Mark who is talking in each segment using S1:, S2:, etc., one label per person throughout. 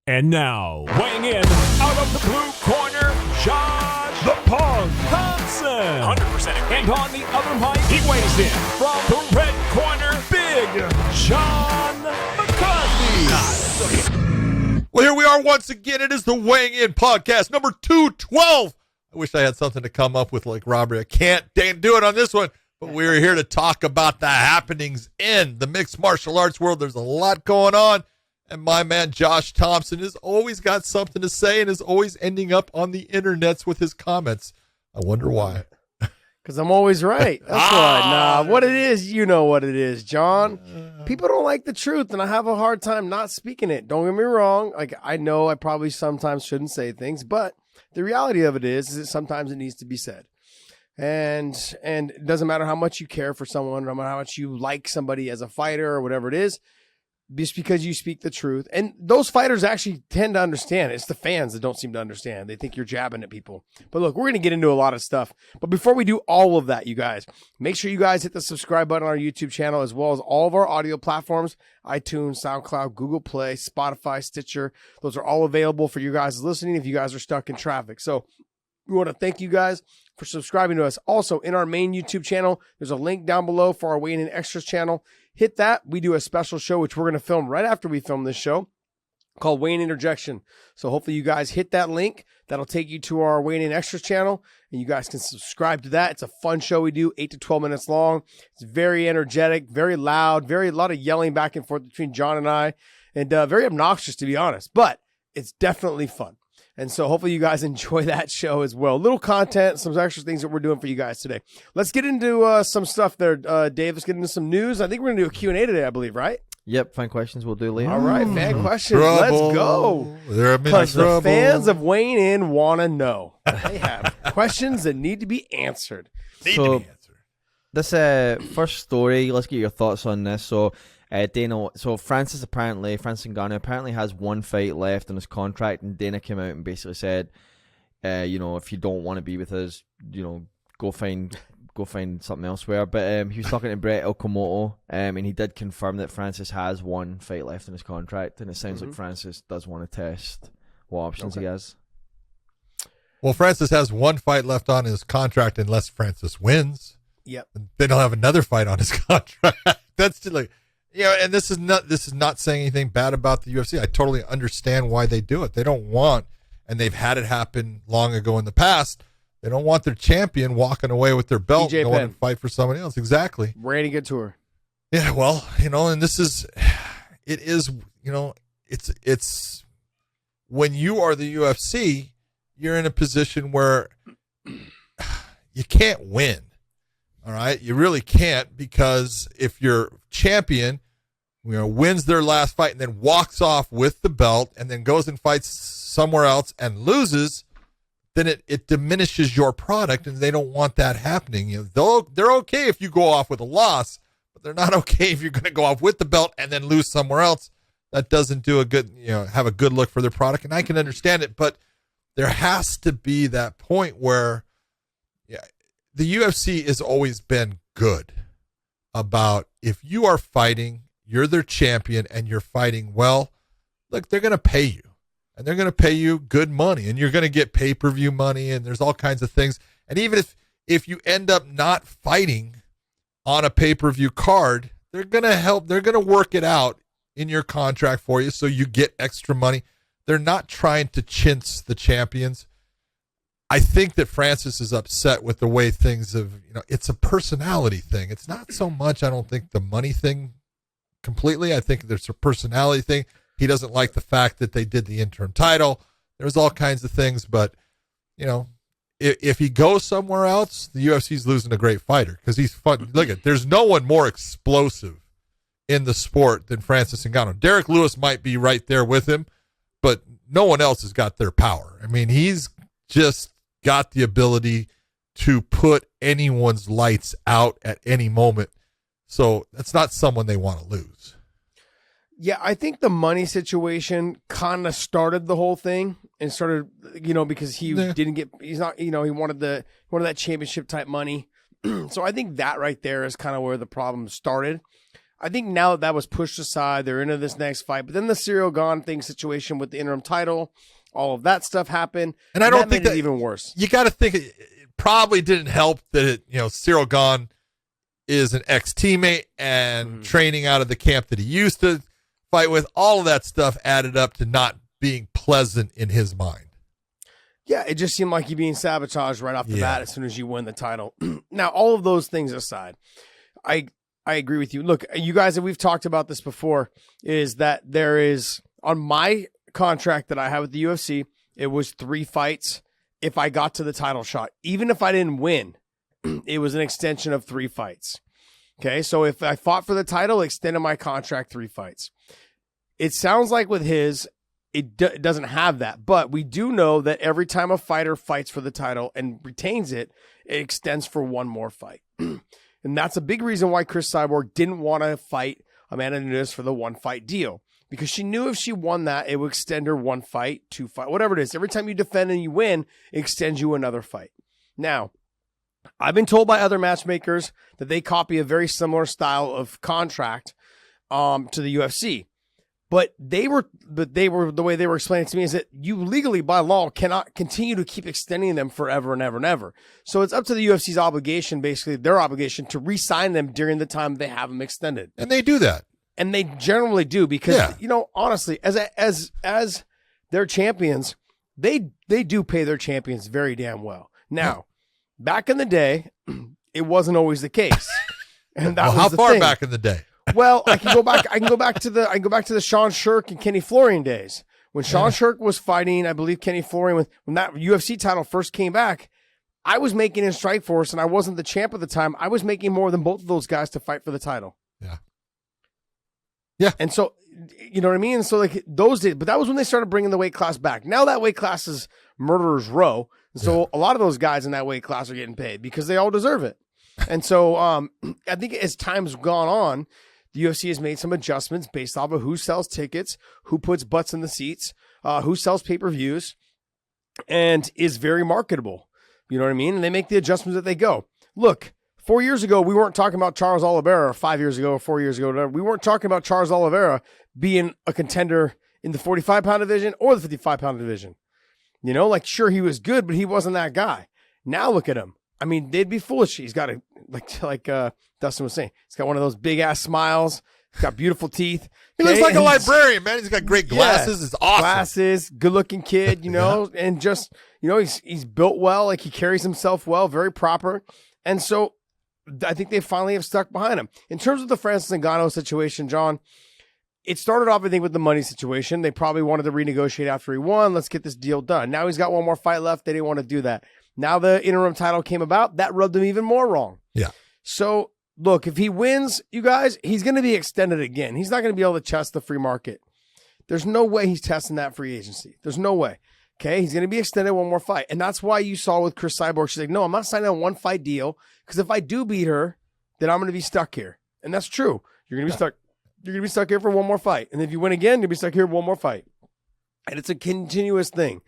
S1: And now, weighing in out of the blue corner, Josh the Punk Thompson. 100%. And on the other mic, he weighs in from the red corner, Big Sean McCarthy.
S2: Well, here we are once again. It is the Weighing In Podcast, number 212. I wish I had something to come up with like Robert. I can't do it on this one. But we're here to talk about the happenings in the mixed martial arts world. There's a lot going on. And my man Josh Thompson has always got something to say and is always ending up on the internets with his comments. I wonder why.
S3: Because I'm always right. That's why. Nah, what it is, you know what it is, John. People don't like the truth, and I have a hard time not speaking it. Don't get me wrong. Like, I know I probably sometimes shouldn't say things, but the reality of it is that sometimes it needs to be said. And it doesn't matter how much you care for someone, no matter how much you like somebody as a fighter or whatever it is, just because you speak the truth. And those fighters actually tend to understand. It's the fans that don't seem to understand. They think you're jabbing at people. But look, we're going to get into a lot of stuff. But before we do all of that, you guys, make sure you guys hit the subscribe button on our YouTube channel, as well as all of our audio platforms, iTunes, SoundCloud, Google Play, Spotify, Stitcher. Those are all available for you guys listening if you guys are stuck in traffic. So we want to thank you guys for subscribing to us. Also, in our main YouTube channel, there's a link down below for our Weighing In Extras channel. Hit that. We do a special show, which we're going to film right after we film this show, called Weighing Interjection. So hopefully you guys hit that link. That'll take you to our Weighing In Extras channel, and you guys can subscribe to that. It's a fun show we do, 8 to 12 minutes long. It's very energetic, very loud, a lot of yelling back and forth between John and I, and very obnoxious, to be honest. But it's definitely fun. And so hopefully you guys enjoy that show as well. Little content, some extra things that we're doing for you guys today. Let's get into some stuff there, Dave. Let's get into some news. I think we're going to do a Q&A today, I believe, right?
S4: Yep, fan questions we'll do later.
S3: All right, fan questions.
S2: Trouble.
S3: Let's go. Because the fans of Weighing In want to know. They have questions that need to be answered.
S4: This first story, let's get your thoughts on this. So Francis Ngannou apparently has one fight left on his contract, and Dana came out and basically said, if you don't want to be with us, go find something elsewhere. But he was talking to Brett Okamoto, and he did confirm that Francis has one fight left in his contract, and it sounds like Francis does want to test what options he has.
S2: Well, Francis has one fight left on his contract unless Francis wins.
S3: Yep.
S2: Then he'll have another fight on his contract. That's just like... and this is not saying anything bad about the UFC. I totally understand why they do it. They don't want, and they've had it happen long ago in the past, they don't want their champion walking away with their belt and going to fight for somebody else. Exactly.
S3: Ready to get to her.
S2: Yeah, well, and it's when you are the UFC, you're in a position where you can't win. All right, you really can't, because if your champion, wins their last fight and then walks off with the belt and then goes and fights somewhere else and loses, then it diminishes your product, and they don't want that happening. They're okay if you go off with a loss, but they're not okay if you're going to go off with the belt and then lose somewhere else. That doesn't do have a good look for their product, and I can understand it, but there has to be that point where, the UFC has always been good about, if you are fighting, you're their champion, and you're fighting well, look, they're going to pay you, and they're going to pay you good money, and you're going to get pay-per-view money, and there's all kinds of things. And even if you end up not fighting on a pay-per-view card, they're going to work it out in your contract for you so you get extra money. They're not trying to chintz the champions. I think that Francis is upset with the way things have, it's a personality thing. It's not so much, I don't think, the money thing completely. I think there's a personality thing. He doesn't like the fact that they did the interim title. There's all kinds of things, but, if he goes somewhere else, the UFC's losing a great fighter, because he's fun. There's no one more explosive in the sport than Francis Ngannou. Derek Lewis might be right there with him, but no one else has got their power. I mean, he's just got the ability to put anyone's lights out at any moment. So that's not someone they want to lose.
S3: Yeah, I think the money situation kind of started the whole thing, and started, because he wanted that championship type money. So I think that right there is kind of where the problem started. I think now that was pushed aside, they're into this next fight. But then the Cyril Gane thing situation with the interim title, all of that stuff happened.
S2: And I don't think
S3: made
S2: that
S3: it even worse.
S2: You got to think it probably didn't help that Cyril Gane is an ex-teammate and training out of the camp that he used to fight with. All of that stuff added up to not being pleasant in his mind.
S3: Yeah, it just seemed like you being sabotaged right off the bat as soon as you win the title. Now, all of those things aside, I agree with you. Look, you guys, we've talked about this before, is that there is, on my contract that I have with the UFC, it was 3 fights if I got to the title shot. Even if I didn't win, it was an extension of 3 fights. Okay, so if I fought for the title, extended my contract 3 fights. It sounds like with his, it doesn't have that, but we do know that every time a fighter fights for the title and retains it, it extends for 1 more fight. And that's a big reason why Chris Cyborg didn't want to fight Amanda Nunes for the 1 fight deal, because she knew if she won that, it would extend her 1 fight, 2 fight, whatever it is. Every time you defend and you win, it extends you another fight. Now, I've been told by other matchmakers that they copy a very similar style of contract to the UFC. But the way they were explaining it to me is that you legally, by law, cannot continue to keep extending them forever and ever and ever. So it's up to the UFC's obligation, basically their obligation, to re-sign them during the time they have them extended.
S2: And they do that.
S3: And they generally do because, honestly, as their champions, they do pay their champions very damn well. Now, back in the day, it wasn't always the case. And that was
S2: how
S3: the
S2: far
S3: thing.
S2: back in the day?
S3: Well, I can go back to the Sean Shirk and Kenny Florian days. When Sean Shirk was fighting, I believe Kenny Florian, when that UFC title first came back, I was making in Strikeforce and I wasn't the champ at the time. I was making more than both of those guys to fight for the title.
S2: Yeah. Yeah.
S3: And so, you know what I mean? So like those days, but that was when they started bringing the weight class back. Now that weight class is murderer's row. And so a lot of those guys in that weight class are getting paid because they all deserve it. And so I think as time's gone on, the UFC has made some adjustments based off of who sells tickets, who puts butts in the seats, who sells pay-per-views, and is very marketable. You know what I mean? And they make the adjustments that they go. Look, 4 years ago, we weren't talking about Charles Oliveira, or 5 years ago, or 4 years ago, whatever. We weren't talking about Charles Oliveira being a contender in the 45-pound division or the 55-pound division. You know, like, sure, he was good, but he wasn't that guy. Now look at him. I mean, they'd be foolish. He's got a, like Dustin was saying, he's got one of those big-ass smiles. He's got beautiful teeth.
S2: He looks like a librarian, man. He's got great glasses.
S3: Yeah,
S2: it's awesome.
S3: Glasses, good-looking kid, you know, and just, you know, he's built well. Like, he carries himself well, very proper. And so I think they finally have stuck behind him. In terms of the Francis Ngannou situation, John, it started off, I think, with the money situation. They probably wanted to renegotiate after he won. Let's get this deal done. Now he's got 1 more fight left. They didn't want to do that. Now the interim title came about. That rubbed him even more wrong.
S2: Yeah.
S3: So, look, if he wins, you guys, he's going to be extended again. He's not going to be able to test the free market. There's no way he's testing that free agency. There's no way. Okay? He's going to be extended 1 more fight. And that's why you saw with Chris Cyborg, she's like, no, I'm not signing a 1-fight deal because if I do beat her, then I'm going to be stuck here. And that's true. You're going to be stuck. You're going to be stuck here for 1 more fight. And if you win again, you'll be stuck here for 1 more fight. And it's a continuous thing.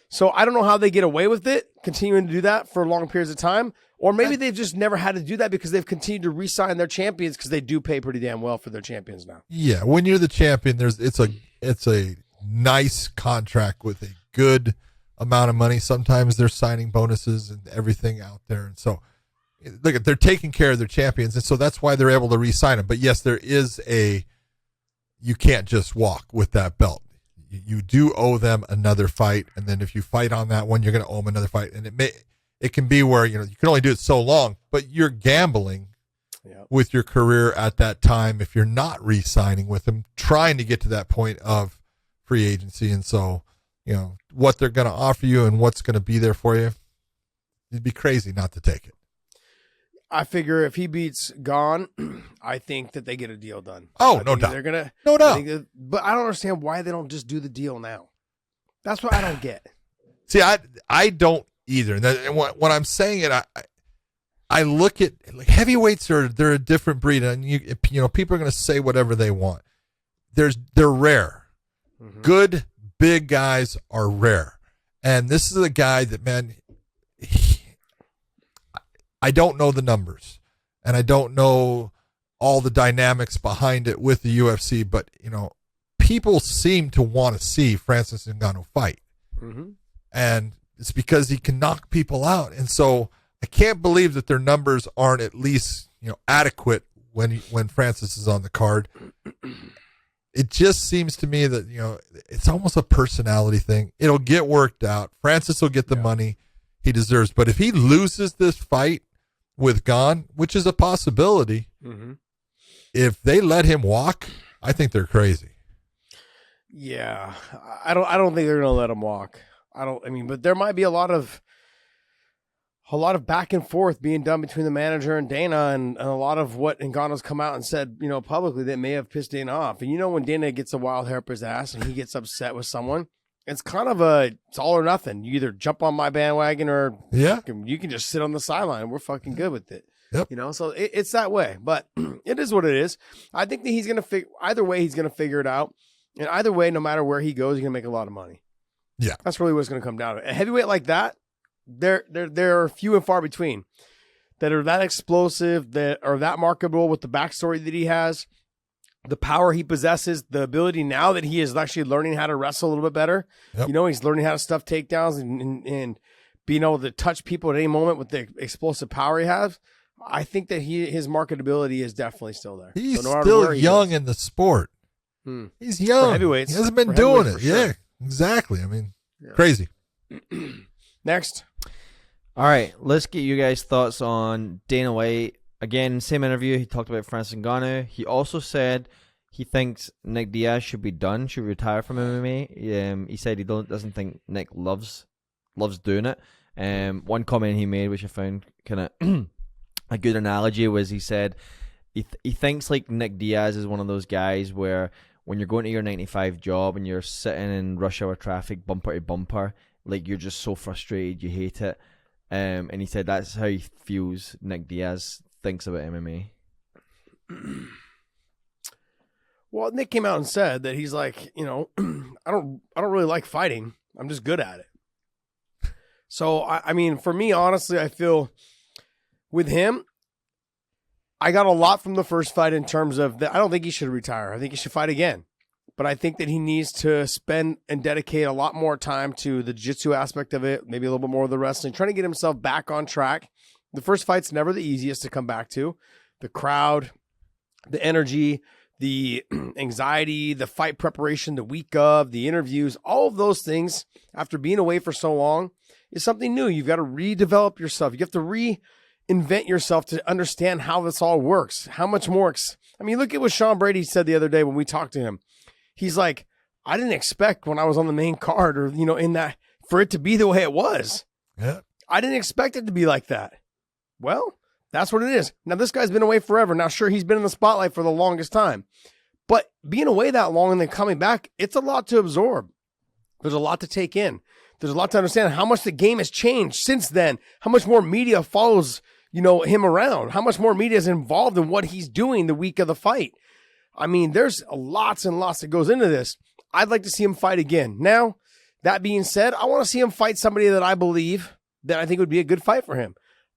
S3: So I don't know how they get away with it, continuing to do that for long periods of time. Or maybe they've just never had to do that because they've continued to re-sign their champions because they do pay pretty damn well for their champions now.
S2: Yeah, when you're the champion, it's a nice contract with a good amount of money. Sometimes they're signing bonuses and everything out there. And so look, they're taking care of their champions, and so that's why they're able to re-sign them. But yes, there is you can't just walk with that belt. You do owe them another fight, and then if you fight on that one, you're going to owe them another fight. And it can be where, you know, you can only do it so long, but you're gambling with your career at that time if you're not re-signing with them, trying to get to that point of free agency. And so, you know, what they're going to offer you and what's going to be there for you, it'd be crazy not to take it.
S3: I figure if he beats Gane, I think that they get a deal done.
S2: Oh, no doubt.
S3: They're gonna,
S2: no doubt.
S3: But I don't understand why they don't just do the deal now. That's what I don't get.
S2: See, I don't either. And when I'm saying it, I look at, like, heavyweights they're a different breed, and you know people are going to say whatever they want. They're rare. Mm-hmm. Good big guys are rare, and this is a guy that, man, I don't know the numbers, and I don't know all the dynamics behind it with the UFC, but people seem to want to see Francis Ngannou fight.
S3: Mm-hmm.
S2: And it's because he can knock people out. And so I can't believe that their numbers aren't at least, adequate when Francis is on the card. It just seems to me that, it's almost a personality thing. It'll get worked out. Francis will get the money he deserves. But if he loses this fight with Gane, which is a possibility, if they let him walk, I think they're crazy.
S3: Yeah, I don't think they're gonna let him walk. But there might be a lot of back and forth being done between the manager and Dana, and a lot of what Ngannou's come out and said, publicly, that may have pissed Dana off. And when Dana gets a wild hair up his ass and he gets upset with someone, it's kind of it's all or nothing. You either jump on my bandwagon or you can just sit on the sideline. We're fucking good with it.
S2: Yep.
S3: So it's that way. But it is what it is. I think that he's gonna either way he's gonna figure it out. And either way, no matter where he goes, he's going to make a lot of money.
S2: Yeah.
S3: That's really what it's going to come down to. A heavyweight like that, there are few and far between that are that explosive, that are that marketable with the backstory that he has, the power he possesses, the ability now that he is actually learning how to wrestle a little bit better.
S2: Yep.
S3: He's learning how to stuff takedowns and being able to touch people at any moment with the explosive power he has. I think that his marketability is definitely still there.
S2: He's still young in the sport. He's young.
S3: For heavyweights.
S2: He hasn't been doing it. Sure. Yeah, exactly. Crazy.
S3: Next.
S4: All right, let's get you guys' thoughts on Dana White. Again, same interview, he talked about Francis Ngannou. He also said he thinks Nick Diaz should be done, should retire from MMA. He said he doesn't think Nick loves doing it. One comment he made, which I found kind of a good analogy, was he said he thinks like Nick Diaz is one of those guys where when you're going to your 9-to-5 job and you're sitting in rush hour traffic, bumper to bumper, like you're just so frustrated, you hate it. And he said that's how he feels Nick Diaz thinks about MMA.
S3: Well, Nick came out and said that he's like, I don't really like fighting. I'm just good at it. So, for me, honestly, I feel with him, I got a lot from the first fight in terms of that. I don't think he should retire. I think he should fight again. But I think that he needs to spend and dedicate a lot more time to the jiu-jitsu aspect of it, maybe a little bit more of the wrestling, trying to get himself back on track. The first fight's never the easiest to come back to. The crowd, the energy, the anxiety, the fight preparation, the week of, the interviews, all of those things after being away for so long is something new. You've got to redevelop yourself. You have to reinvent yourself to understand how this all works. How much more... look at what Sean Brady said the other day when we talked to him. He's like, I didn't expect when I was on the main card or, in that, for it to be the way it was.
S2: Yeah.
S3: I didn't expect it to be like that. Well, that's what it is. Now, this guy's been away forever. Now, sure, he's been in the spotlight for the longest time. But being away that long and then coming back, it's a lot to absorb. There's a lot to take in. There's a lot to understand how much the game has changed since then, how much more media follows, him around, how much more media is involved in what he's doing the week of the fight. There's lots and lots that goes into this. I'd like to see him fight again. Now, that being said, I want to see him fight somebody that I believe that I think would be a good fight for him.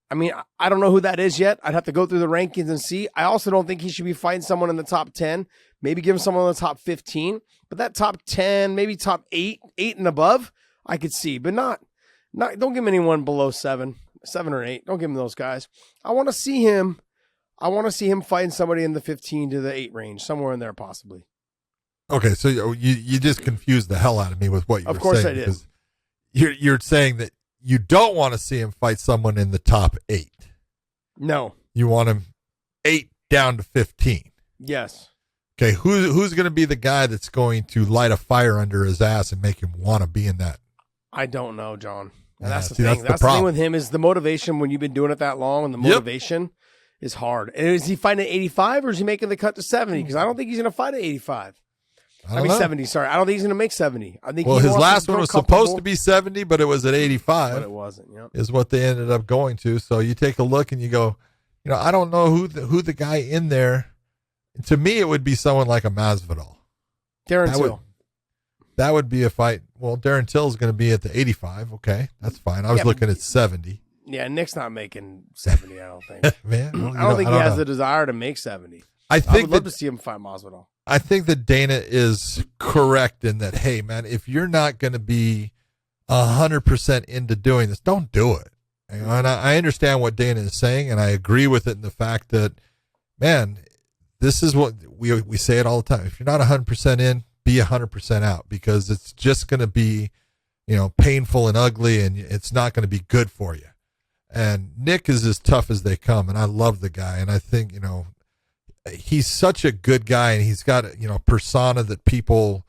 S3: I don't know who that is yet. I'd have to go through the rankings and see. I also don't think he should be fighting someone in the top 10, maybe give him someone in the top 15, but that top 10, maybe top 8 and above, I could see, but not don't give him anyone below 7 or 8. Don't give him those guys. I want to see him fighting somebody in the 15 to the 8 range, somewhere in there possibly.
S2: Okay, so you just confused the hell out of me with what you were saying.
S3: Of course I did.
S2: You're saying that you don't want to see him fight someone in the top 8.
S3: No.
S2: You want him 8 down to 15.
S3: Yes.
S2: Okay, who's going to be the guy that's going to light a fire under his ass and make him want to be in that?
S3: I don't know, John. And
S2: Yeah,
S3: that's the
S2: see,
S3: thing.
S2: that's the
S3: That's the thing
S2: problem.
S3: with him is the motivation when you've been doing it that long, and the motivation is hard. And is he fighting at 85 or is he making the cut to 70? Because I don't think he's going to fight at 85.
S2: I don't know.
S3: 70. Sorry, I don't think he's going to make 70. I think
S2: Well,
S3: he
S2: his
S3: wants
S2: last
S3: to
S2: one
S3: feel
S2: was supposed to be 70, but it was at 85.
S3: but it wasn't. Yep.
S2: Is what they ended up going to. So you take a look and you go, I don't know who the guy in there. To me, it would be someone like a Masvidal.
S3: Darren Till.
S2: That would be a fight. Well, Darren Till is going to be at the 85. Okay, that's fine. I was looking at 70.
S3: Yeah, Nick's not making 70, I don't think.
S2: Man,
S3: I don't think he has the desire to make 70.
S2: I
S3: I
S2: think
S3: would love to see him fight Masvidal.
S2: I think that Dana is correct in that, hey, man, if you're not going to be 100% into doing this, don't do it. You know, and I understand what Dana is saying, and I agree with it in the fact that, man, this is what we say it all the time. If you're not 100% in, be 100% out, because it's just going to be, painful and ugly, and it's not going to be good for you. And Nick is as tough as they come, and I love the guy, and I think, he's such a good guy, and he's got persona that people,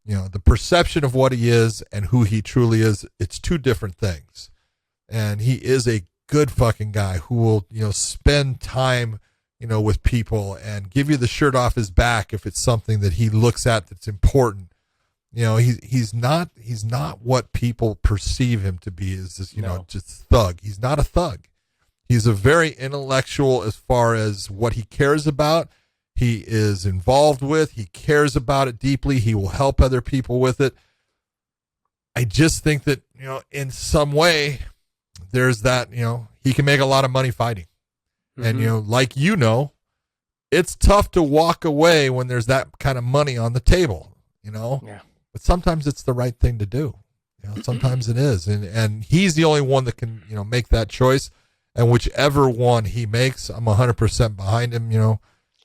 S2: the perception of what he is and who he truly is, it's two different things. And he is a good fucking guy who will spend time with people and give you the shirt off his back if it's something that he looks at that's important. He's not what people perceive him to be, is this just thug. He's not a thug. He's a very intellectual as far as what he cares about. He is involved with. He cares about it deeply. He will help other people with it. I just think that, in some way, there's that, he can make a lot of money fighting. And, it's tough to walk away when there's that kind of money on the table,
S3: Yeah.
S2: But sometimes it's the right thing to do. Sometimes it is. And he's the only one that can, make that choice. And whichever one he makes, I'm 100% behind him.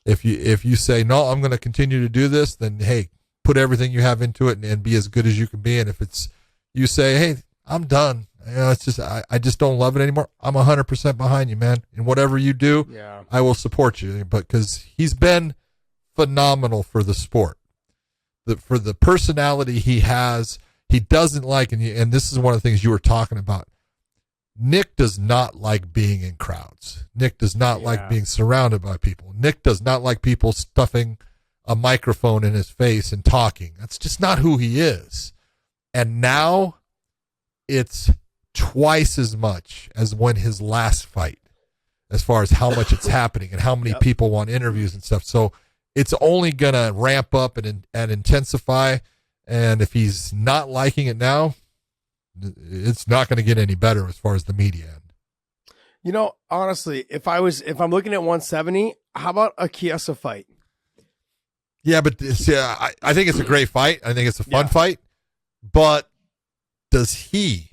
S2: If you say, no, I'm going to continue to do this, then, hey, put everything you have into it and be as good as you can be. And if it's, you say, hey, I'm done. It's just, I just don't love it anymore. I'm 100% behind you, man. And whatever you do,
S3: Yeah.
S2: I will support you. But because he's been phenomenal for the sport, for the personality he has, he doesn't like, and this is one of the things you were talking about. Nick does not like being in crowds. Nick does not like being surrounded by people. Nick does not like people stuffing a microphone in his face and talking. That's just not who he is. And now it's twice as much as when his last fight, as far as how much it's happening and how many people want interviews and stuff. So it's only going to ramp up and intensify. And if he's not liking it now, it's not going to get any better as far as the media end.
S3: Honestly, if I'm looking at 170, how about a Chiesa fight?
S2: Yeah, but I think it's a great fight. I think it's a fun fight. But does he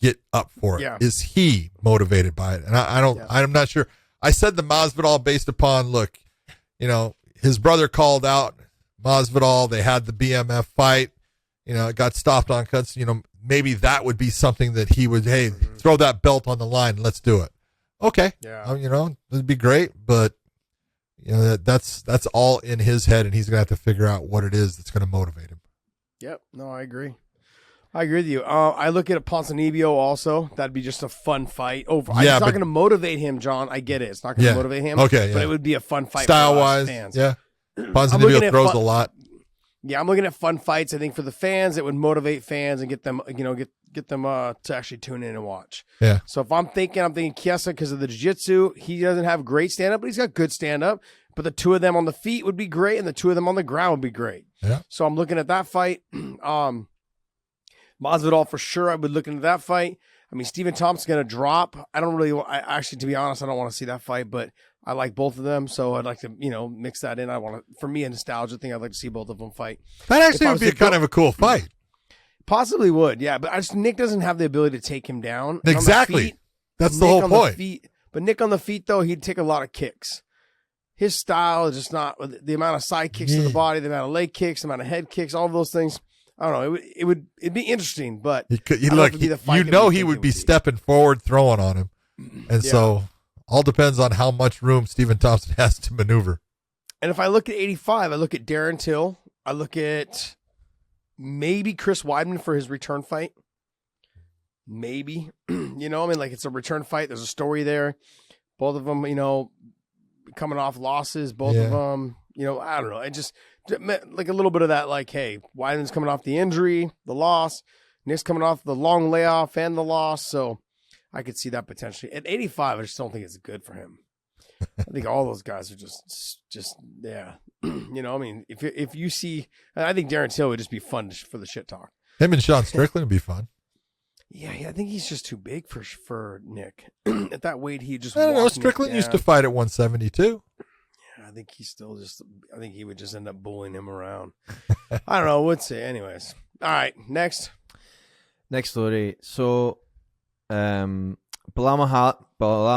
S2: get up for it?
S3: Yeah.
S2: Is he motivated by it? And I'm not sure. I said the Masvidal based upon, look, his brother called out Masvidal. They had the BMF fight. It got stopped on cuts. Maybe that would be something that he would, hey, throw that belt on the line. Let's do it. Okay.
S3: Yeah.
S2: It'd be great, but that's all in his head, and he's going to have to figure out what it is that's going to motivate him.
S3: Yep. No, I agree. I agree with you. I look at Ponzinibbio also. That'd be just a fun fight. It's not going to motivate him, John. I get it. It's not going to motivate him.
S2: Okay.
S3: But it would be a fun fight.
S2: Style-wise,
S3: fans.
S2: yeah. Ponzinibbio throws a lot.
S3: Yeah, I'm looking at fun fights. I think for the fans, it would motivate fans and get them, get them to actually tune in and watch.
S2: Yeah.
S3: So if I'm thinking Chiesa because of the jiu-jitsu. He doesn't have great stand-up, but he's got good stand-up. But the two of them on the feet would be great, and the two of them on the ground would be great.
S2: Yeah.
S3: So I'm looking at that fight. Masvidal for sure. I would look into that fight. I mean, Stephen Thompson's going to drop. Actually, to be honest, I don't want to see that fight, but I like both of them, so I'd like to, mix that in. For me, a nostalgia thing, I'd like to see both of them fight.
S2: That actually would be kind of a cool fight.
S3: Possibly would, yeah. But Nick doesn't have the ability to take him down.
S2: Exactly. That's the whole point.
S3: But Nick on the feet, though, he'd take a lot of kicks. His style is just not the amount of side kicks to the body, the amount of leg kicks, the amount of head kicks, all of those things. I don't know. It'd be interesting, but
S2: he would be stepping forward, throwing on him, and so all depends on how much room Stephen Thompson has to maneuver.
S3: And if I look at 85, I look at Darren Till. I look at maybe Chris Weidman for his return fight. Maybe, it's a return fight. There's a story there. Both of them, coming off losses. Both of them, I don't know. I just like a little bit of that, like, hey, Weidman's coming off the injury, the loss. Nick's coming off the long layoff and the loss. So I could see that potentially. At 85, I just don't think it's good for him. I think all those guys are just yeah. If you see, I think Darren Till would just be fun for the shit talk.
S2: Him and Sean Strickland would be fun.
S3: Yeah, I think he's just too big for Nick. At that weight, he just.
S2: I don't know. Strickland used to fight at 172.
S3: Yeah, I think he's still just. I think he would just end up bullying him around. I don't know. We'll see. Anyways, all right. Next
S4: story. So, Bilal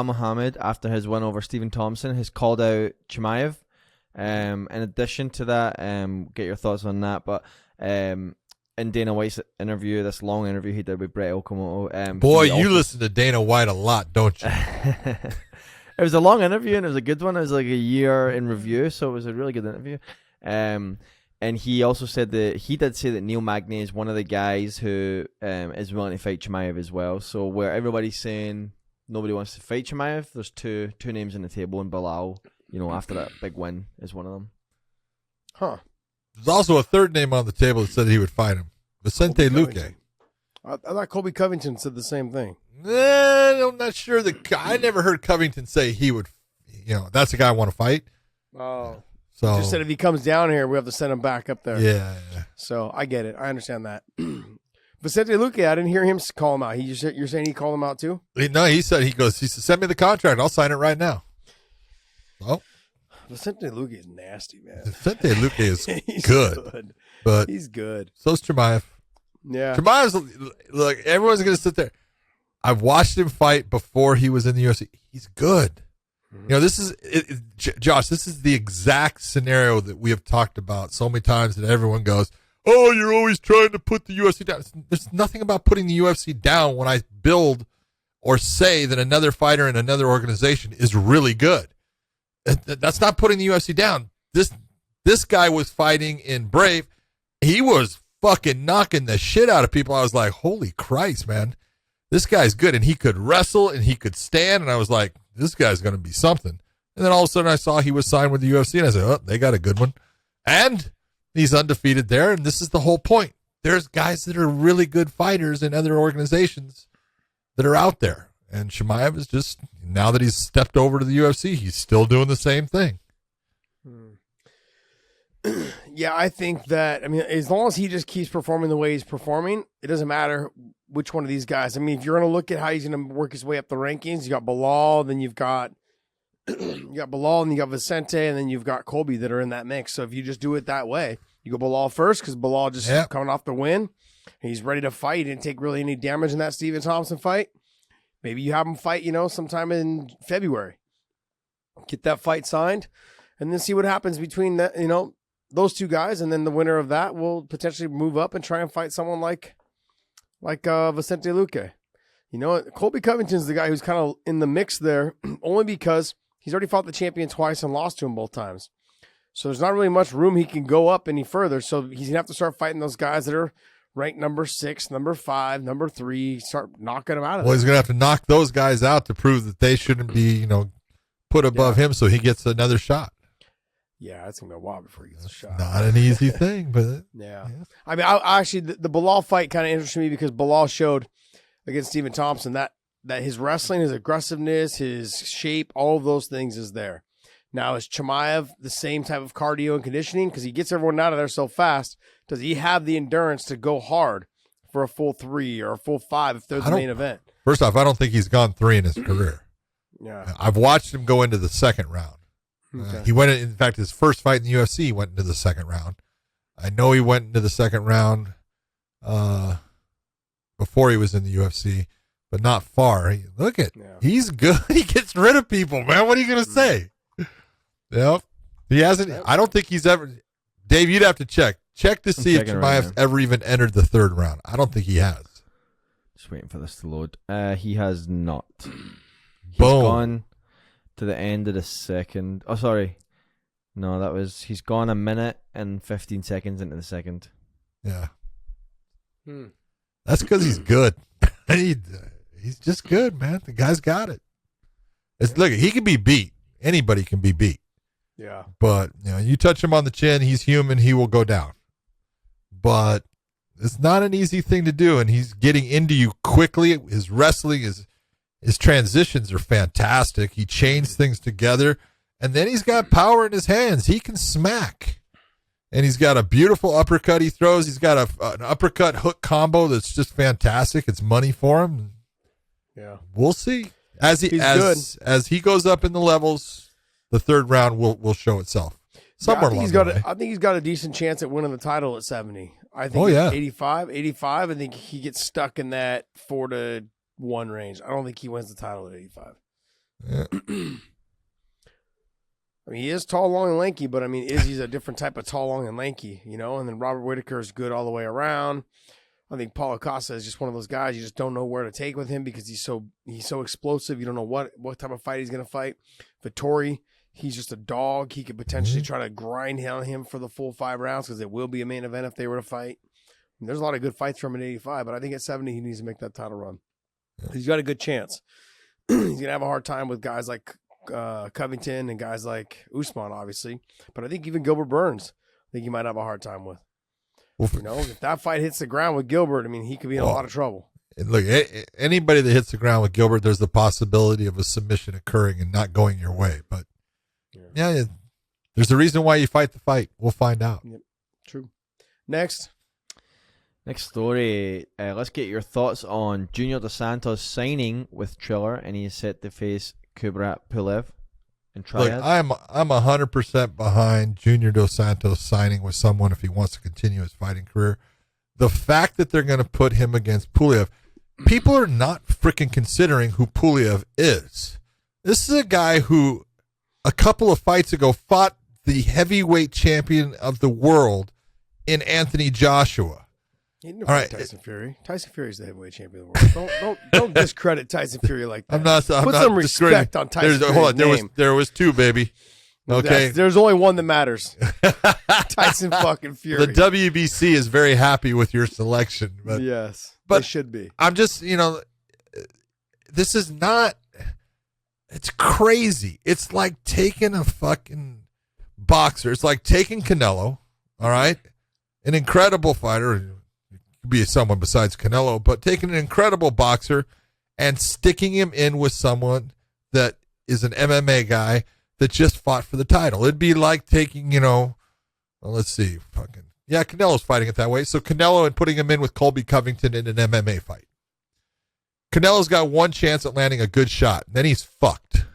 S4: Muhammad, after his win over Stephen Thompson, has called out Chimaev. In addition to that, get your thoughts on that. But in Dana White's interview, this long interview he did with Brett Okamoto.
S2: Boy, you listen to Dana White a lot, don't you?
S4: It was a long interview and it was a good one. It was like a year in review, so it was a really good interview. And he also said that he did say that Neil Magny is one of the guys who is willing to fight Chimaev as well. So where everybody's saying nobody wants to fight Chimaev, there's two names on the table, and Bilal, after that big win, is one of them.
S3: Huh.
S2: There's also a third name on the table that said he would fight him. Vicente Luque.
S3: I thought Colby Covington said the same thing.
S2: I'm not sure. I never heard Covington say he would, that's the guy I want to fight.
S3: Oh.
S2: So
S3: Just said if he comes down here, we have to send him back up there.
S2: Yeah.
S3: So I get it. I understand that. Vicente Luque, I didn't hear him call him out. You're saying he called him out too?
S2: No, he said, he said, send me the contract. I'll sign it right now. Well,
S3: Vicente Luque is nasty, man.
S2: Vicente Luque is
S3: He's
S2: good. But
S3: he's good.
S2: so's Chimaev.
S3: Yeah.
S2: Chimaev's, look, everyone's going to sit there. I've watched him fight before he was in the UFC. He's good.
S3: Mm-hmm.
S2: This is, Josh, this is the exact scenario that we have talked about so many times that everyone goes, oh, you're always trying to put the UFC down. There's nothing about putting the UFC down when I build or say that another fighter in another organization is really good. That's not putting the UFC down. This guy was fighting in Brave. He was fucking knocking the shit out of people. I was like, holy Christ, man. This guy's good, and he could wrestle, and he could stand, and I was like, this guy's going to be something. And then all of a sudden I saw he was signed with the UFC, and I said, oh, they got a good one. And he's undefeated there, and this is the whole point. There's guys that are really good fighters in other organizations that are out there. And Chimaev is just, now that he's stepped over to the UFC, he's still doing the same thing.
S3: Yeah, I think that, as long as he just keeps performing the way he's performing, it doesn't matter which one of these guys. If you're going to look at how he's going to work his way up the rankings, you got Bilal, then you've got Bilal, and you got Vicente, and then you've got Colby that are in that mix. So if you just do it that way, you go Bilal first because Bilal just coming off the win. He's ready to fight. He didn't take really any damage in that Stephen Thompson fight. Maybe you have him fight, sometime in February. Get that fight signed, and then see what happens between that, those two guys, and then the winner of that will potentially move up and try and fight someone like Vicente Luque. Colby Covington's the guy who's kind of in the mix there, only because he's already fought the champion twice and lost to him both times. So there's not really much room he can go up any further. So he's going to have to start fighting those guys that are ranked number 6, number 5, number 3, start knocking them out of there.
S2: Well, he's going to have to knock those guys out to prove that they shouldn't be, put above him so he gets another shot.
S3: Yeah, that's going to be a while before he gets a shot.
S2: Not an easy thing, but
S3: yeah. I actually, the Bilal fight kind of interested me because Bilal showed against Stephen Thompson that his wrestling, his aggressiveness, his shape, all of those things is there. Now, is Chimaev the same type of cardio and conditioning? Because he gets everyone out of there so fast. Does he have the endurance to go hard for a full 3 or a full 5 if they're the main event?
S2: First off, I don't think he's gone 3 in his career.
S3: Yeah,
S2: I've watched him go into the second round.
S3: Okay.
S2: He went in fact, his first fight in the UFC, he went into the second round. I know he went into the second round before he was in the UFC, but not far. He's good. He gets rid of people, man. What are you going to say? Yep. He hasn't. I don't think he's ever. Dave, you'd have to check to see if Chimaev's ever even entered the third round. I don't think he has.
S4: Just waiting for this to load. He has not. He's
S2: Boom.
S4: Gone to the end of the second. Oh, sorry. No, he's gone 1 minute and 15 seconds into the second.
S2: Yeah. That's because he's good. He's just good, man. The guy's got it. Look, he can be beat. Anybody can be beat.
S3: Yeah.
S2: But, you touch him on the chin, he's human, he will go down. But it's not an easy thing to do, and he's getting into you quickly. His wrestling, his transitions are fantastic. He chains things together, and then he's got power in his hands. He can smack. And he's got a beautiful uppercut he throws. He's got an uppercut hook combo that's just fantastic. It's money for him.
S3: Yeah.
S2: We'll see. As he goes up in the levels, the third round will show itself. Somewhere
S3: I think
S2: along the way.
S3: I think he's got a decent chance at winning the title at 70. I think
S2: Oh, yeah.
S3: 85. I think he gets stuck in that 4-1 range. I don't think he wins the title at 85.
S2: Yeah.
S3: I mean, he is tall, long, and lanky, but I mean, Izzy's a different type of tall, long, and lanky, you know? And then Robert Whittaker is good all the way around. I think Paulo Costa is just one of those guys you just don't know where to take with him because he's so explosive. You don't know what type of fight he's going to fight. Vittori, he's just a dog. He could potentially try to grind on him for the full 5 rounds because it will be a main event if they were to fight. And there's a lot of good fights from him at 85, but I think at 70 he needs to make that title run. He's got a good chance. He's going to have a hard time with guys like Covington and guys like Usman, obviously. But I think even Gilbert Burns, I think he might have a hard time with. You know, if that fight hits the ground with Gilbert, I mean, he could be in a lot of trouble.
S2: Look, anybody that hits the ground with Gilbert, there's the possibility of a submission occurring and not going your way. But, yeah there's a reason why you fight the fight. We'll find out.
S3: Yep, true. Next
S4: story. Let's get your thoughts on Junior Dos Santos signing with Triller, and he's set to face Kubrat Pulev in
S2: Look,
S4: triad.
S2: I'm 100% behind Junior Dos Santos signing with someone if he wants to continue his fighting career. The fact that they're going to put him against Pulev, people are not freaking considering who Pulev is. This is a guy who a couple of fights ago fought the heavyweight champion of the world in Anthony Joshua.
S3: He didn't fight Tyson Fury. Tyson Fury is the heavyweight champion of the world. Don't discredit Tyson Fury like that.
S2: I'm not
S3: Put some respect on Tyson Fury's
S2: hold on,
S3: name.
S2: there was 2, baby. Okay.
S3: There's only one that matters. Tyson fucking Fury.
S2: The WBC is very happy with your selection. But,
S3: yes,
S2: but
S3: they should be.
S2: I'm just, this is not, it's crazy. It's like taking a fucking boxer. It's like taking Canelo, all right? An incredible fighter. Could be someone besides Canelo, but taking an incredible boxer and sticking him in with someone that is an MMA guy that just fought for the title. It'd be like taking, let's see, Canelo's fighting it that way. So Canelo and putting him in with Colby Covington in an MMA fight. Canelo's got one chance at landing a good shot. Then he's fucked.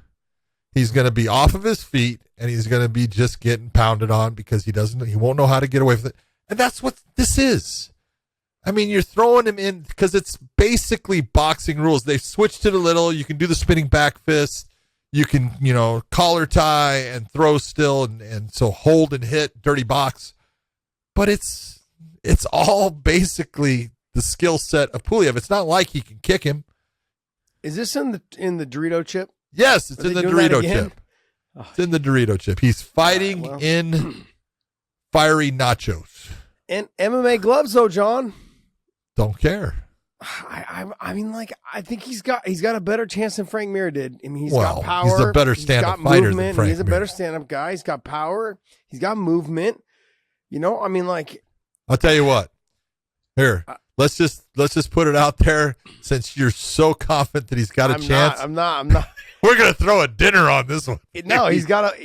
S2: He's going to be off of his feet and he's going to be just getting pounded on because he won't know how to get away with it. And that's what this is. I mean, you're throwing him in because it's basically boxing rules. They've switched it a little. You can do the spinning back fist. You can, collar tie and throw still and so hold and hit, dirty box. But it's all basically the skill set of Pulev. It's not like he can kick him.
S3: Is this in the Dorito chip?
S2: Yes, it's in the Dorito chip.
S3: Oh.
S2: It's in the Dorito chip. He's fighting in fiery nachos.
S3: And MMA gloves, though, John.
S2: Don't care.
S3: I mean, I think he's got a better chance than Frank Mir did. I mean, he's got power.
S2: He's a better stand-up fighter than Frank Mir.
S3: He's a better stand-up guy. He's got power. He's got movement. I mean,
S2: I'll tell you what. Here, let's just put it out there. Since you're so confident that he's got a chance,
S3: I'm not.
S2: We're gonna throw a dinner on this one.
S3: No, he's got a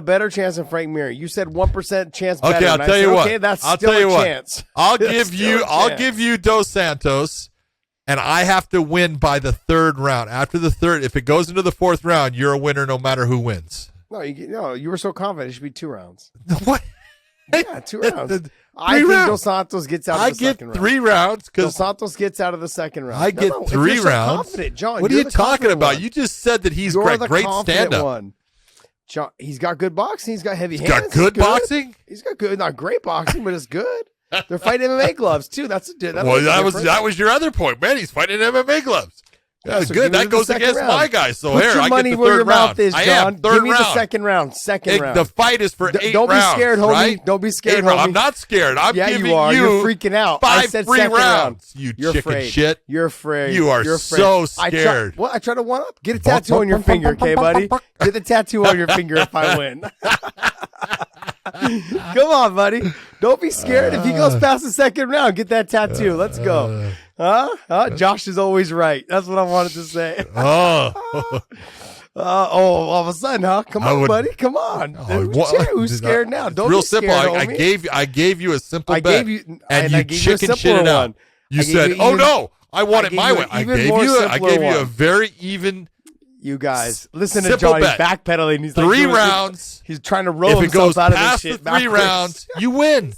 S3: better chance than Frank Mir. You said 1% chance better.
S2: Okay, I'll tell you what.
S3: Okay, that's
S2: I'll
S3: still
S2: tell you
S3: a
S2: what.
S3: chance.
S2: I'll give you Dos Santos, and I have to win by the 3rd round. After the 3rd, if it goes into the 4th round, you're a winner no matter who wins.
S3: No, you were so confident. It should be 2 rounds.
S2: What?
S3: Yeah, 2 rounds. I think Dos Santos gets out of the second round.
S2: I get 3 rounds because
S3: Dos Santos gets out of the second round.
S2: I get 3 rounds.
S3: Confident, John,
S2: what are you talking about? You just said that he's got great stand-up.
S3: One. John, he's got good boxing. He's got heavy hands.
S2: Got good boxing.
S3: He's got good, not great boxing, but it's good. They're fighting MMA gloves too.
S2: That was your other point, man. He's fighting MMA gloves. Yeah,
S3: so
S2: good. That goes against my guy. So
S3: Put
S2: here,
S3: your
S2: I
S3: money
S2: get the
S3: where
S2: 3rd
S3: your
S2: round.
S3: mouth is, John.
S2: I am 3rd
S3: Give me
S2: round.
S3: the second round. Round.
S2: The fight is for 8 rounds.
S3: Don't be scared, homie.
S2: Right?
S3: Don't be scared, homie.
S2: I'm not scared. I'm giving
S3: you are. You're freaking out.
S2: 5
S3: I said
S2: free
S3: second
S2: rounds.
S3: Round.
S2: You're chicken
S3: afraid.
S2: shit.
S3: You're afraid.
S2: You are so scared.
S3: I try to one up. Get a tattoo on your finger, okay, buddy? Get the tattoo on your finger if I win. Come on, buddy. Don't be scared. If he goes past the second round, get that tattoo. Let's go. Josh is always right. That's what I wanted to say. All of a sudden, huh? Come on, buddy. Come on. Who's scared now? Don't
S2: real
S3: be scared,
S2: simple.
S3: homie.
S2: I gave you a simple bet.
S3: And
S2: you chicken shit it out. You said, "Oh no, I want it my way." I gave you a very even.
S3: You guys, listen to
S2: Simple
S3: Johnny
S2: bet.
S3: backpedaling. He's
S2: 3
S3: like,
S2: rounds.
S3: He's trying to roll
S2: If it
S3: himself
S2: goes
S3: out of this
S2: past the
S3: shit
S2: 3
S3: backwards.
S2: rounds, you win.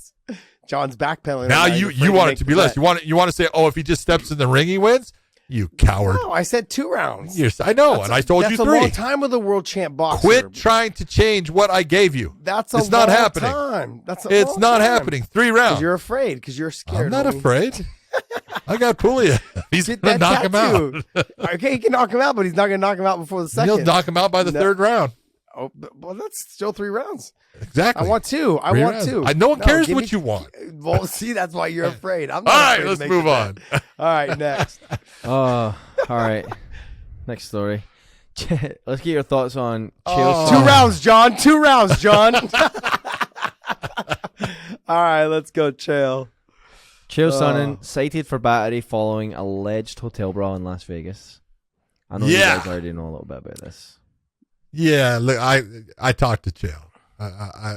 S3: John's backpedaling.
S2: Now
S3: He's
S2: you
S3: afraid
S2: want it
S3: make
S2: to
S3: the
S2: be less.
S3: bet.
S2: You want to say, oh, if he just steps in the ring, he wins. You coward.
S3: No, I said 2 rounds.
S2: Yes, I know, and I told you 3.
S3: That's a long time with a world champ boxer.
S2: Quit trying to change what I gave you.
S3: That's a
S2: it's not
S3: long
S2: happening.
S3: time. That's a
S2: It's
S3: long
S2: not
S3: time.
S2: happening. 3 rounds.
S3: Because you're afraid. Because you're scared.
S2: I'm not
S3: homie.
S2: afraid. I got Puglia. He's
S3: Get
S2: going to
S3: that
S2: knock him out.
S3: tattoo. Okay, he can knock him out, but he's not going to knock him out before the second.
S2: He'll knock him out by the
S3: No.
S2: 3rd round.
S3: Oh, well, that's still 3 rounds.
S2: Exactly.
S3: I want 2. I
S2: 3
S3: want
S2: rounds.
S3: 2.
S2: No one cares
S3: give
S2: what
S3: me-
S2: you want.
S3: Well, see, that's why you're afraid. I'm
S2: All
S3: not
S2: right,
S3: afraid to
S2: let's
S3: make
S2: move
S3: the
S2: on.
S3: bet. All right, next.
S4: Oh, all right. Next story. Let's get your thoughts on Chael.
S2: Oh.
S3: 2 rounds, John. 2 rounds, John. All right, let's go, Chael.
S4: Chael Sonnen cited for battery following alleged hotel brawl in Las Vegas. I know you guys already know a little bit about this.
S2: Yeah, look, I talked to Chael. I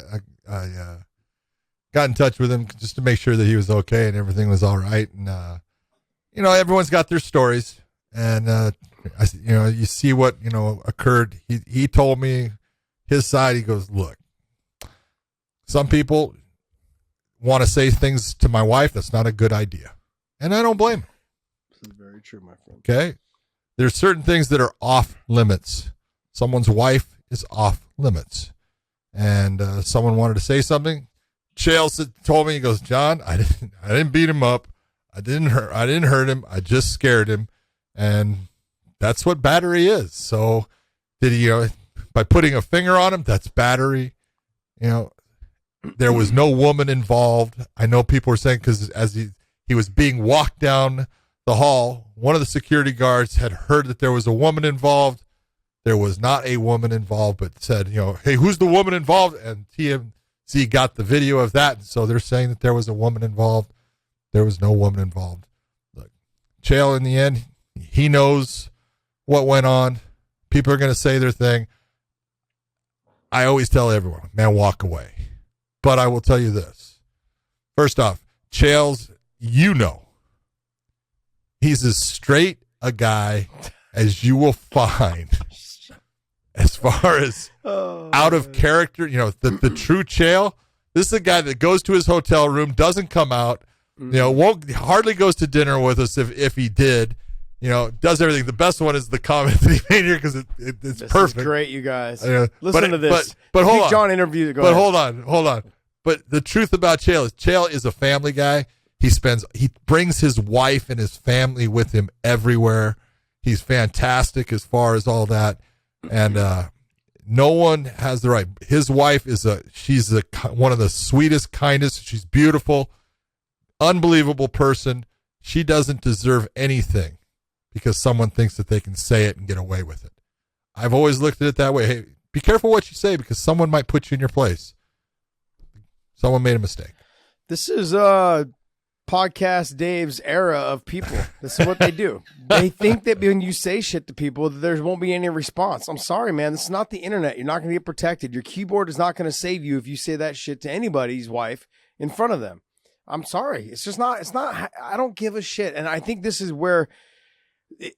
S2: got in touch with him just to make sure that he was okay and everything was all right. And everyone's got their stories, and you see what occurred. He told me his side. He goes, look, some people want to say things to my wife that's not a good idea, and I don't blame him.
S3: This is very true, my friend.
S2: Okay, there's certain things that are off limits. Someone's wife is off limits, and someone wanted to say something. Chael told me, he goes, John, I didn't beat him up, I didn't hurt him, I just scared him, and that's what battery is. So, did he by putting a finger on him? That's battery. There was no woman involved. I know people were saying because as he was being walked down the hall, one of the security guards had heard that there was a woman involved. There was not a woman involved, but said, hey, who's the woman involved? And TMZ got the video of that. So they're saying that there was a woman involved. There was no woman involved. Look, Chael, in the end, he knows what went on. People are going to say their thing. I always tell everyone, man, walk away. But I will tell you this. First off, Chael's, he's as straight a guy as you will find. As far as out of character, the true Chael, this is a guy that goes to his hotel room, doesn't come out, hardly goes to dinner with us if he did, does everything. The best one is the comment that he made here because it's
S3: This
S2: perfect.
S3: is great, you guys.
S2: Listen
S3: to this.
S2: But hold on.
S3: John interview.
S2: But hold on. But the truth about Chael is a family guy. He brings his wife and his family with him everywhere. He's fantastic as far as all that. And no one has the right. His wife she's one of the sweetest, kindest. She's beautiful, unbelievable person. She doesn't deserve anything because someone thinks that they can say it and get away with it. I've always looked at it that way. Hey, be careful what you say because someone might put you in your place. Someone made a mistake.
S3: This is Podcast Dave's era of people. This is what they do. They think that when you say shit to people, that there won't be any response. I'm sorry, man. This is not the internet. You're not going to get protected. Your keyboard is not going to save you if you say that shit to anybody's wife in front of them. I'm sorry. It's not, I don't give a shit. And I think this is where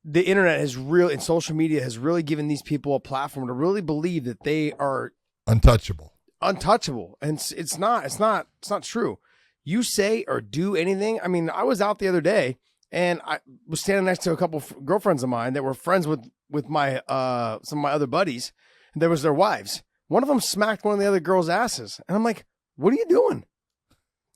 S3: the internet and social media has really given these people a platform to really believe that they are
S2: untouchable.
S3: And it's not true. You say or do anything. I mean, I was out the other day and I was standing next to a couple of girlfriends of mine that were friends with my some of my other buddies, and there was their wives. One of them smacked one of the other girls' asses, and I'm like, "What are you doing?"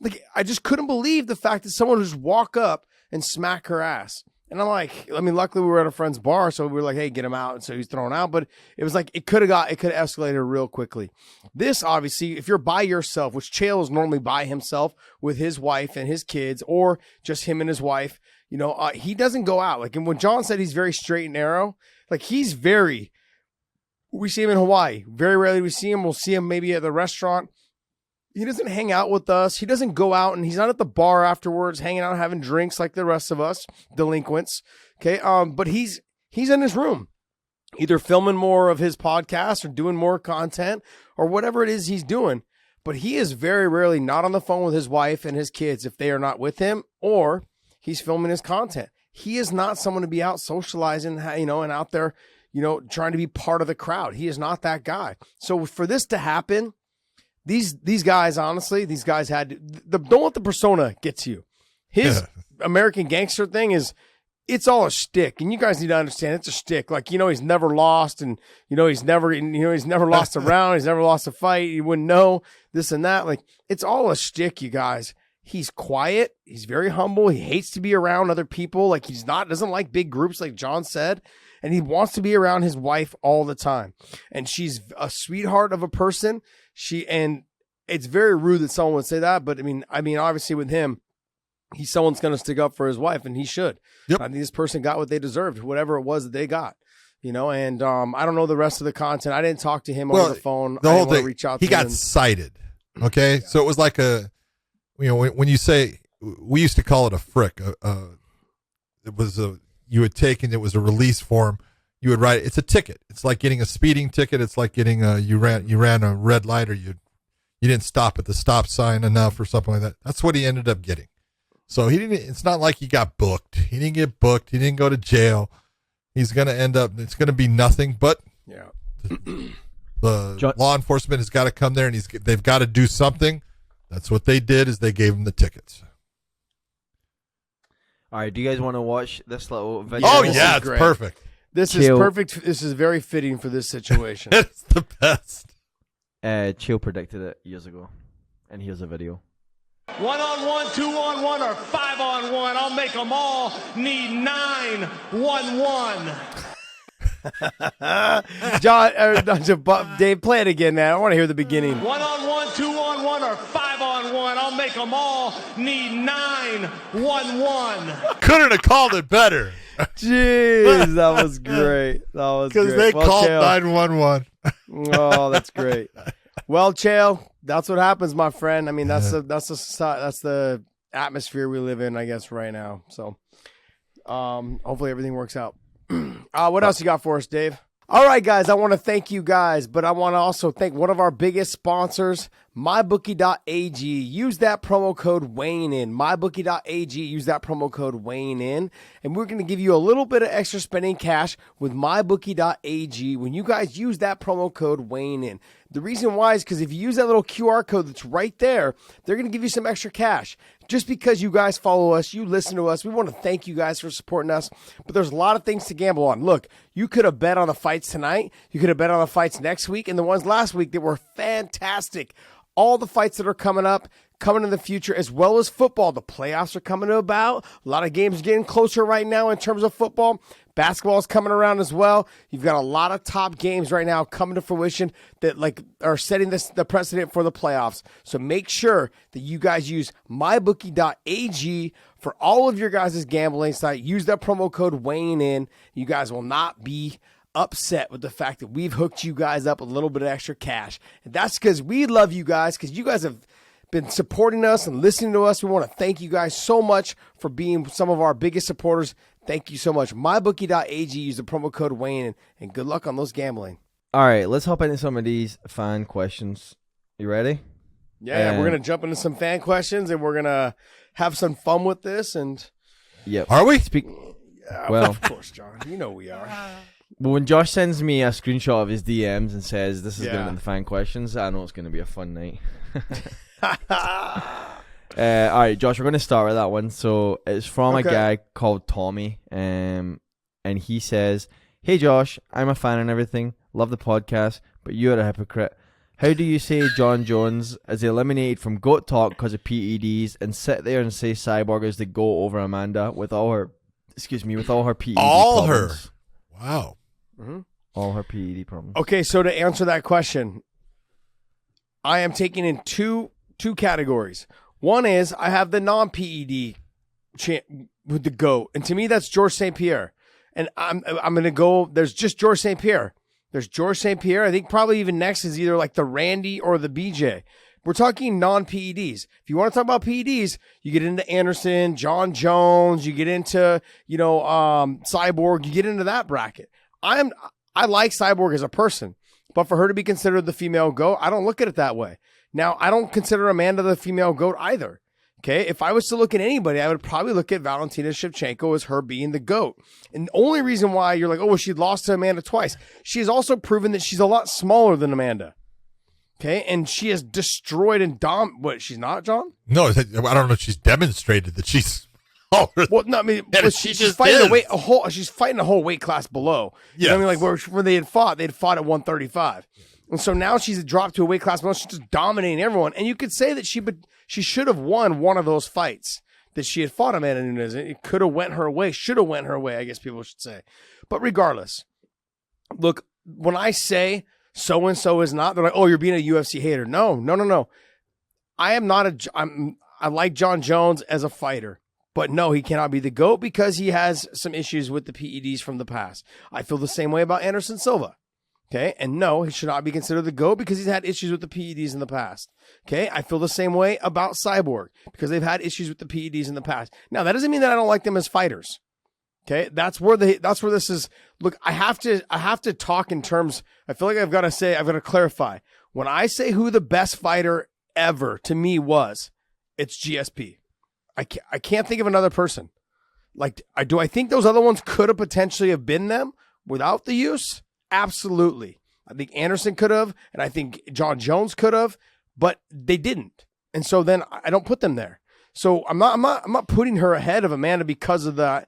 S3: Like, I just couldn't believe the fact that someone would just walk up and smack her ass. And I'm like, luckily we were at a friend's bar, so we were like, hey, get him out. And so he's thrown out. But it was like, it could have escalated real quickly. This, obviously, if you're by yourself, which Chael is normally by himself with his wife and his kids, or just him and his wife, he doesn't go out. Like, and when John said he's very straight and narrow, like we see him in Hawaii. Very rarely we see him. We'll see him maybe at the restaurant. He doesn't hang out with us. He doesn't go out, and he's not at the bar afterwards, hanging out, having drinks like the rest of us delinquents. Okay. But he's in his room, either filming more of his podcast or doing more content or whatever it is he's doing. But he is very rarely not on the phone with his wife and his kids if they are not with him, or he's filming his content. He is not someone to be out socializing, and out there, trying to be part of the crowd. He is not that guy. So for this to happen, these guys, honestly, these guys don't let the persona get to you. His American Gangster thing it's all a shtick, and you guys need to understand it's a shtick. Like, he's never lost, and he's never lost a round, he's never lost a fight. You wouldn't know this and that. Like, it's all a shtick, you guys. He's quiet. He's very humble. He hates to be around other people. Like, doesn't like big groups, like John said, and he wants to be around his wife all the time. And she's a sweetheart of a person. And it's very rude that someone would say that, but I mean, obviously with him, someone's going to stick up for his wife, and he should.
S2: Yep.
S3: I think this person got what they deserved, whatever it was that they got. And I don't know the rest of the content. I didn't talk to him over the phone.
S2: The whole thing,
S3: reach out
S2: he
S3: to
S2: got
S3: him.
S2: cited. Okay, so it was like when you say, we used to call it a frick. It was you had taken, it was a release form. You would write, it's a ticket. It's like getting a speeding ticket. It's like getting you ran a red light, or you didn't stop at the stop sign enough or something like that. That's what he ended up getting. So it's not like he got booked. He didn't get booked. He didn't go to jail. He's going to end up, it's going to be nothing, but the law enforcement has got to come there, and they've got to do something. That's what they did, is they gave him the tickets.
S4: All right, do you guys want to watch this little video?
S2: Oh, yeah, it's perfect.
S3: This is perfect. This is very fitting for this situation.
S2: It's the best.
S4: Chael predicted it years ago, and here's a video.
S5: 1-on-1, 2-on-1, or 5-on-1. I'll make them all need 9-1-1.
S3: John, Dave, play it again, man. I want to hear the beginning.
S5: 1-on-1, 2-on-1, or 5-on-1. I'll make them all need 9-1-1.
S2: Couldn't have called it better.
S3: Jeez, that was great. That was great.
S2: Because they called 911.
S3: Oh, that's great. Well, Chael, that's what happens, my friend. I mean, that's the atmosphere we live in, I guess, right now. So, hopefully everything works out. What else you got for us, Dave? All right, guys, I want to thank you guys, but I want to also thank one of our biggest sponsors, MyBookie.ag. Use that promo code weighing in. MyBookie.ag, use that promo code weighing in. And we're going to give you a little bit of extra spending cash with MyBookie.ag when you guys use that promo code weighing in. The reason why is because if you use that little QR code that's right there, they're going to give you some extra cash. Just because you guys follow us, you listen to us, we want to thank you guys for supporting us. But there's a lot of things to gamble on. Look, you could have bet on the fights tonight. You could have bet on the fights next week and the ones last week that were fantastic. All the fights that are coming up, coming in the future, as well as football. The playoffs are coming about. A lot of games getting closer right now in terms of football. Basketball is coming around as well. You've got a lot of top games right now coming to fruition that are setting the precedent for the playoffs. So make sure that you guys use mybookie.ag for all of your guys' gambling site. Use that promo code weighing in. You guys will not be upset with the fact that we've hooked you guys up with a little bit of extra cash. And that's because we love you guys, because you guys have been supporting us and listening to us. We want to thank you guys so much for being some of our biggest supporters. Thank you so much. MyBookie.ag, use the promo code Wayne, and good luck on those gambling.
S4: All right, let's hop into some of these fan questions. You ready?
S3: Yeah, we're going to jump into some fan questions, and we're going to have some fun with this. And
S4: yep.
S2: Are we?
S4: Well,
S3: of course, John. You know we are.
S4: Well, when Josh sends me a screenshot of his DMs and says this is going to be the fan questions, I know it's going to be a fun night. All right, Josh, we're going to start with that one. So it's from a guy called Tommy, and he says, "Hey Josh, I'm a fan and everything, love the podcast, but you're a hypocrite. How do you say John Jones is eliminated from GOAT Talk because of PEDs, and sit there and say Cyborg is the GOAT over Amanda with all her PED problems?
S2: Wow.
S3: Mm-hmm.
S4: All her PED problems."
S3: Okay, so to answer that question, I am taking in two categories. One is I have the non-PED with the GOAT, and to me that's George St. Pierre. And I'm going to go, there's just George St. Pierre. There's George St. Pierre. I think probably even next is either like the Randy or the BJ. We're talking non-PEDs. If you want to talk about PEDs, you get into Anderson, John Jones, you get into, Cyborg, you get into that bracket. I like Cyborg as a person, but for her to be considered the female GOAT, I don't look at it that way. Now, I don't consider Amanda the female GOAT either. Okay, if I was to look at anybody, I would probably look at Valentina Shevchenko as her being the GOAT. And the only reason why you're like, oh, well, she lost to Amanda twice. She has also proven that she's a lot smaller than Amanda. Okay, and she has destroyed and what, she's not, John?
S2: No, I don't know if she's demonstrated that she's smaller.
S3: Well, no, I mean, she's fighting she's fighting a whole weight class below. You know what I mean? Like where they'd fought at 135. And so now she's dropped to a weight class below. She's just dominating everyone. And you could say that she should have won one of those fights that she had fought Amanda Nunes. It could have went her way, should have went her way, I guess people should say. But regardless, look, when I say so-and-so is not, they're like, oh, you're being a UFC hater. No. I am not I like John Jones as a fighter. But no, he cannot be the GOAT because he has some issues with the PEDs from the past. I feel the same way about Anderson Silva. Okay. And no, he should not be considered the GOAT because he's had issues with the PEDs in the past. Okay. I feel the same way about Cyborg because they've had issues with the PEDs in the past. Now, that doesn't mean that I don't like them as fighters. Okay. That's where this is. Look, I have to talk in terms. I feel like I've got to clarify. When I say who the best fighter ever to me was, it's GSP. I can't think of another person. Like, do I think those other ones could have potentially have been them without the use? Absolutely. I think Anderson could have, and I think John Jones could have, but they didn't. And so then I don't put them there. So I'm not putting her ahead of Amanda because of that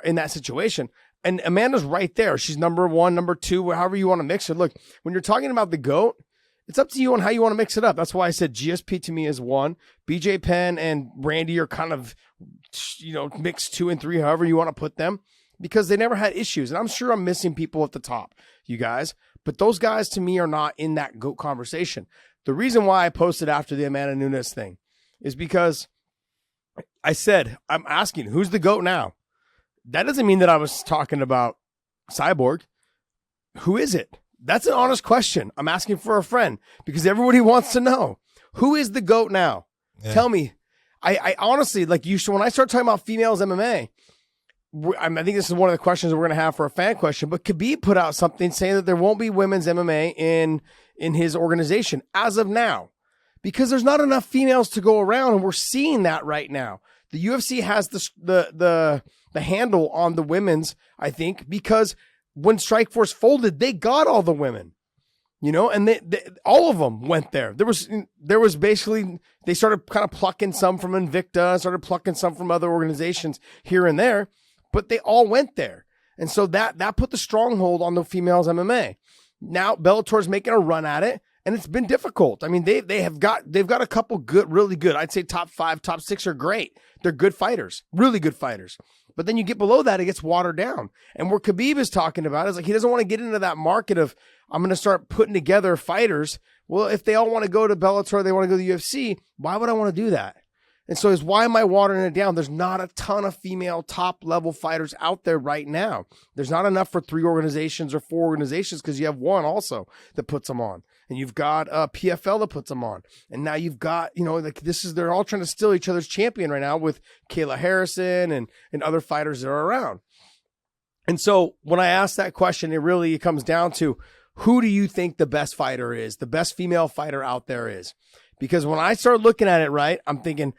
S3: in that situation. And Amanda's right there. She's number one, number two, however you want to mix it. Look, when you're talking about the GOAT, it's up to you on how you want to mix it up. That's why I said GSP to me is one. BJ Penn and Randy are kind of, mixed 2 and 3, however you want to put them, because they never had issues. And I'm sure I'm missing people at the top, you guys. But those guys to me are not in that GOAT conversation. The reason why I posted after the Amanda Nunes thing is because I said, I'm asking, who's the GOAT now? That doesn't mean that I was talking about Cyborg. Who is it? That's an honest question. I'm asking for a friend because everybody wants to know. Who is the GOAT now? Yeah. Tell me. I honestly, like when I start talking about females MMA, I think this is one of the questions that we're going to have for a fan question, but Khabib put out something saying that there won't be women's MMA in his organization as of now because there's not enough females to go around, and we're seeing that right now. The UFC has the handle on the women's, I think, because when Strikeforce folded, they got all the women, and they all of them went there. There was basically, they started kind of plucking some from Invicta, started plucking some from other organizations here and there, but they all went there. And so that put the stronghold on the females MMA. Now Bellator's making a run at it, and it's been difficult. I mean, they've got a couple good, really good. I'd say top 5, top 6 are great. They're good fighters, really good fighters. But then you get below that, it gets watered down. And where Khabib is talking about is like he doesn't want to get into that market of I'm going to start putting together fighters. Well, if they all want to go to Bellator, they want to go to the UFC, why would I want to do that? And so why am I watering it down? There's not a ton of female top-level fighters out there right now. There's not enough for 3 organizations or 4 organizations because you have one also that puts them on. And you've got PFL that puts them on. And now you've got, they're all trying to steal each other's champion right now with Kayla Harrison and other fighters that are around. And so when I ask that question, it comes down to who do you think the best fighter is, the best female fighter out there is? Because when I start looking at it, right, I'm thinking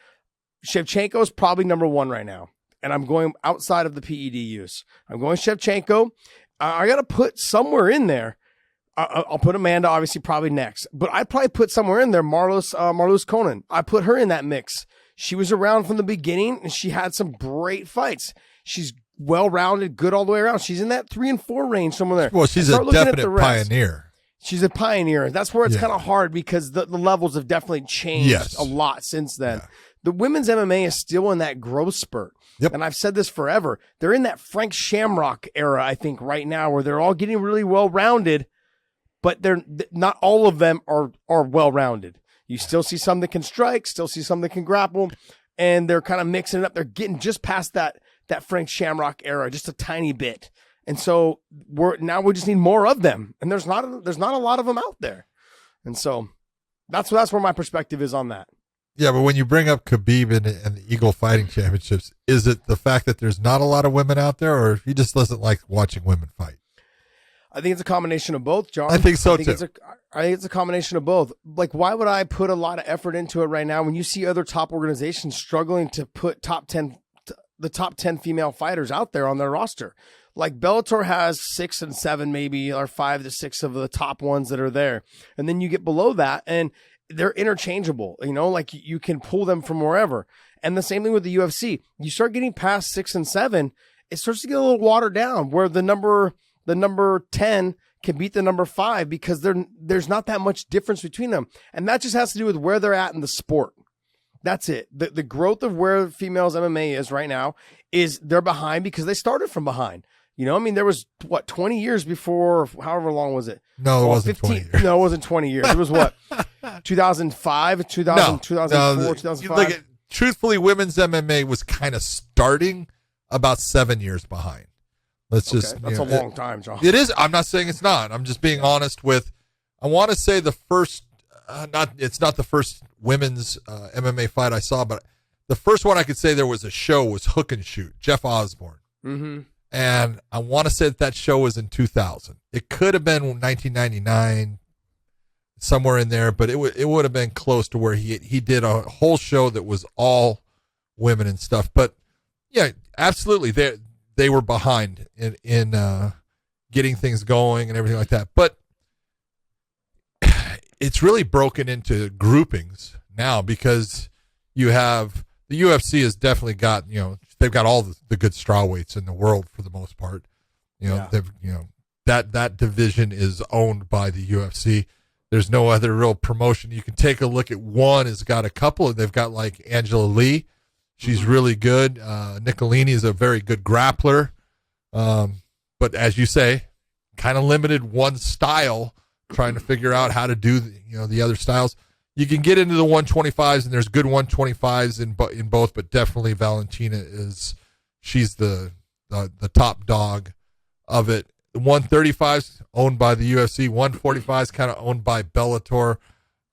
S3: Shevchenko is probably number 1 right now. And I'm going outside of the PED use. I'm going Shevchenko. I got to put somewhere in there. I'll put Amanda, obviously, probably next. But I'd probably put somewhere in there Marloes Coenen. I put her in that mix. She was around from the beginning, and she had some great fights. She's well-rounded, good all the way around. She's in that 3 and 4 range somewhere there.
S2: Well, she's a definite pioneer.
S3: She's a pioneer. That's where it's kind of hard because the levels have definitely changed a lot since then. Yeah. The women's MMA is still in that growth spurt. Yep. And I've said this forever. They're in that Frank Shamrock era, I think, right now, where they're all getting really well-rounded, but they're not all of them are well-rounded. You still see some that can strike, still see some that can grapple, and they're kind of mixing it up. They're getting just past that Frank Shamrock era, just a tiny bit. And so we just need more of them. And there's not a lot of them out there. And so that's where my perspective is on that.
S2: Yeah, but when you bring up Khabib and the Eagle Fighting Championships, is it the fact that there's not a lot of women out there, or he just doesn't like watching women fight?
S3: I think it's a combination of both, John.
S2: I think so, too.
S3: I think it's a combination of both. Like, why would I put a lot of effort into it right now when you see other top organizations struggling to put the top 10 female fighters out there on their roster? Like, Bellator has 6 and 7 maybe, or 5 to 6 of the top ones that are there. And then you get below that, and they're interchangeable. You know, like, you can pull them from wherever. And the same thing with the UFC. You start getting past 6 and 7, it starts to get a little watered down, where the number 10 can beat the number 5 because there's not that much difference between them. And that just has to do with where they're at in the sport. That's it. The growth of where females MMA is right now is they're behind because they started from behind. You know, I mean, there was 20 years before, however long was it?
S2: No, it wasn't 20 years.
S3: No, it wasn't 20 years. It was what? 2005, 2004, 2005.
S2: Truthfully, women's MMA was kind of starting about 7 years behind. That's
S3: a long time, John.
S2: It is. I'm not saying it's not. I'm just being honest with. I want to say the first, it's not the first women's MMA fight I saw, but the first one I could say there was a show was Hook and Shoot, Jeff Osborne.
S3: Mm-hmm.
S2: And I want to say that show was in 2000. It could have been 1999, somewhere in there, but it would have been close to where he did a whole show that was all women and stuff. But yeah, absolutely, they were behind in getting things going and everything like that. But it's really broken into groupings now because you have the UFC has definitely got, they've got all the good strawweights in the world for the most part. They've that division is owned by the UFC. There's no other real promotion. You can take a look at one has got a couple, and they've got like Angela Lee. She's really good. Nicolini is a very good grappler. But as you say, kind of limited one style, trying to figure out how to do the other styles. You can get into the 125s, and there's good 125s in both, but definitely Valentina she's the top dog of it. The 135s owned by the UFC, 145s kind of owned by Bellator.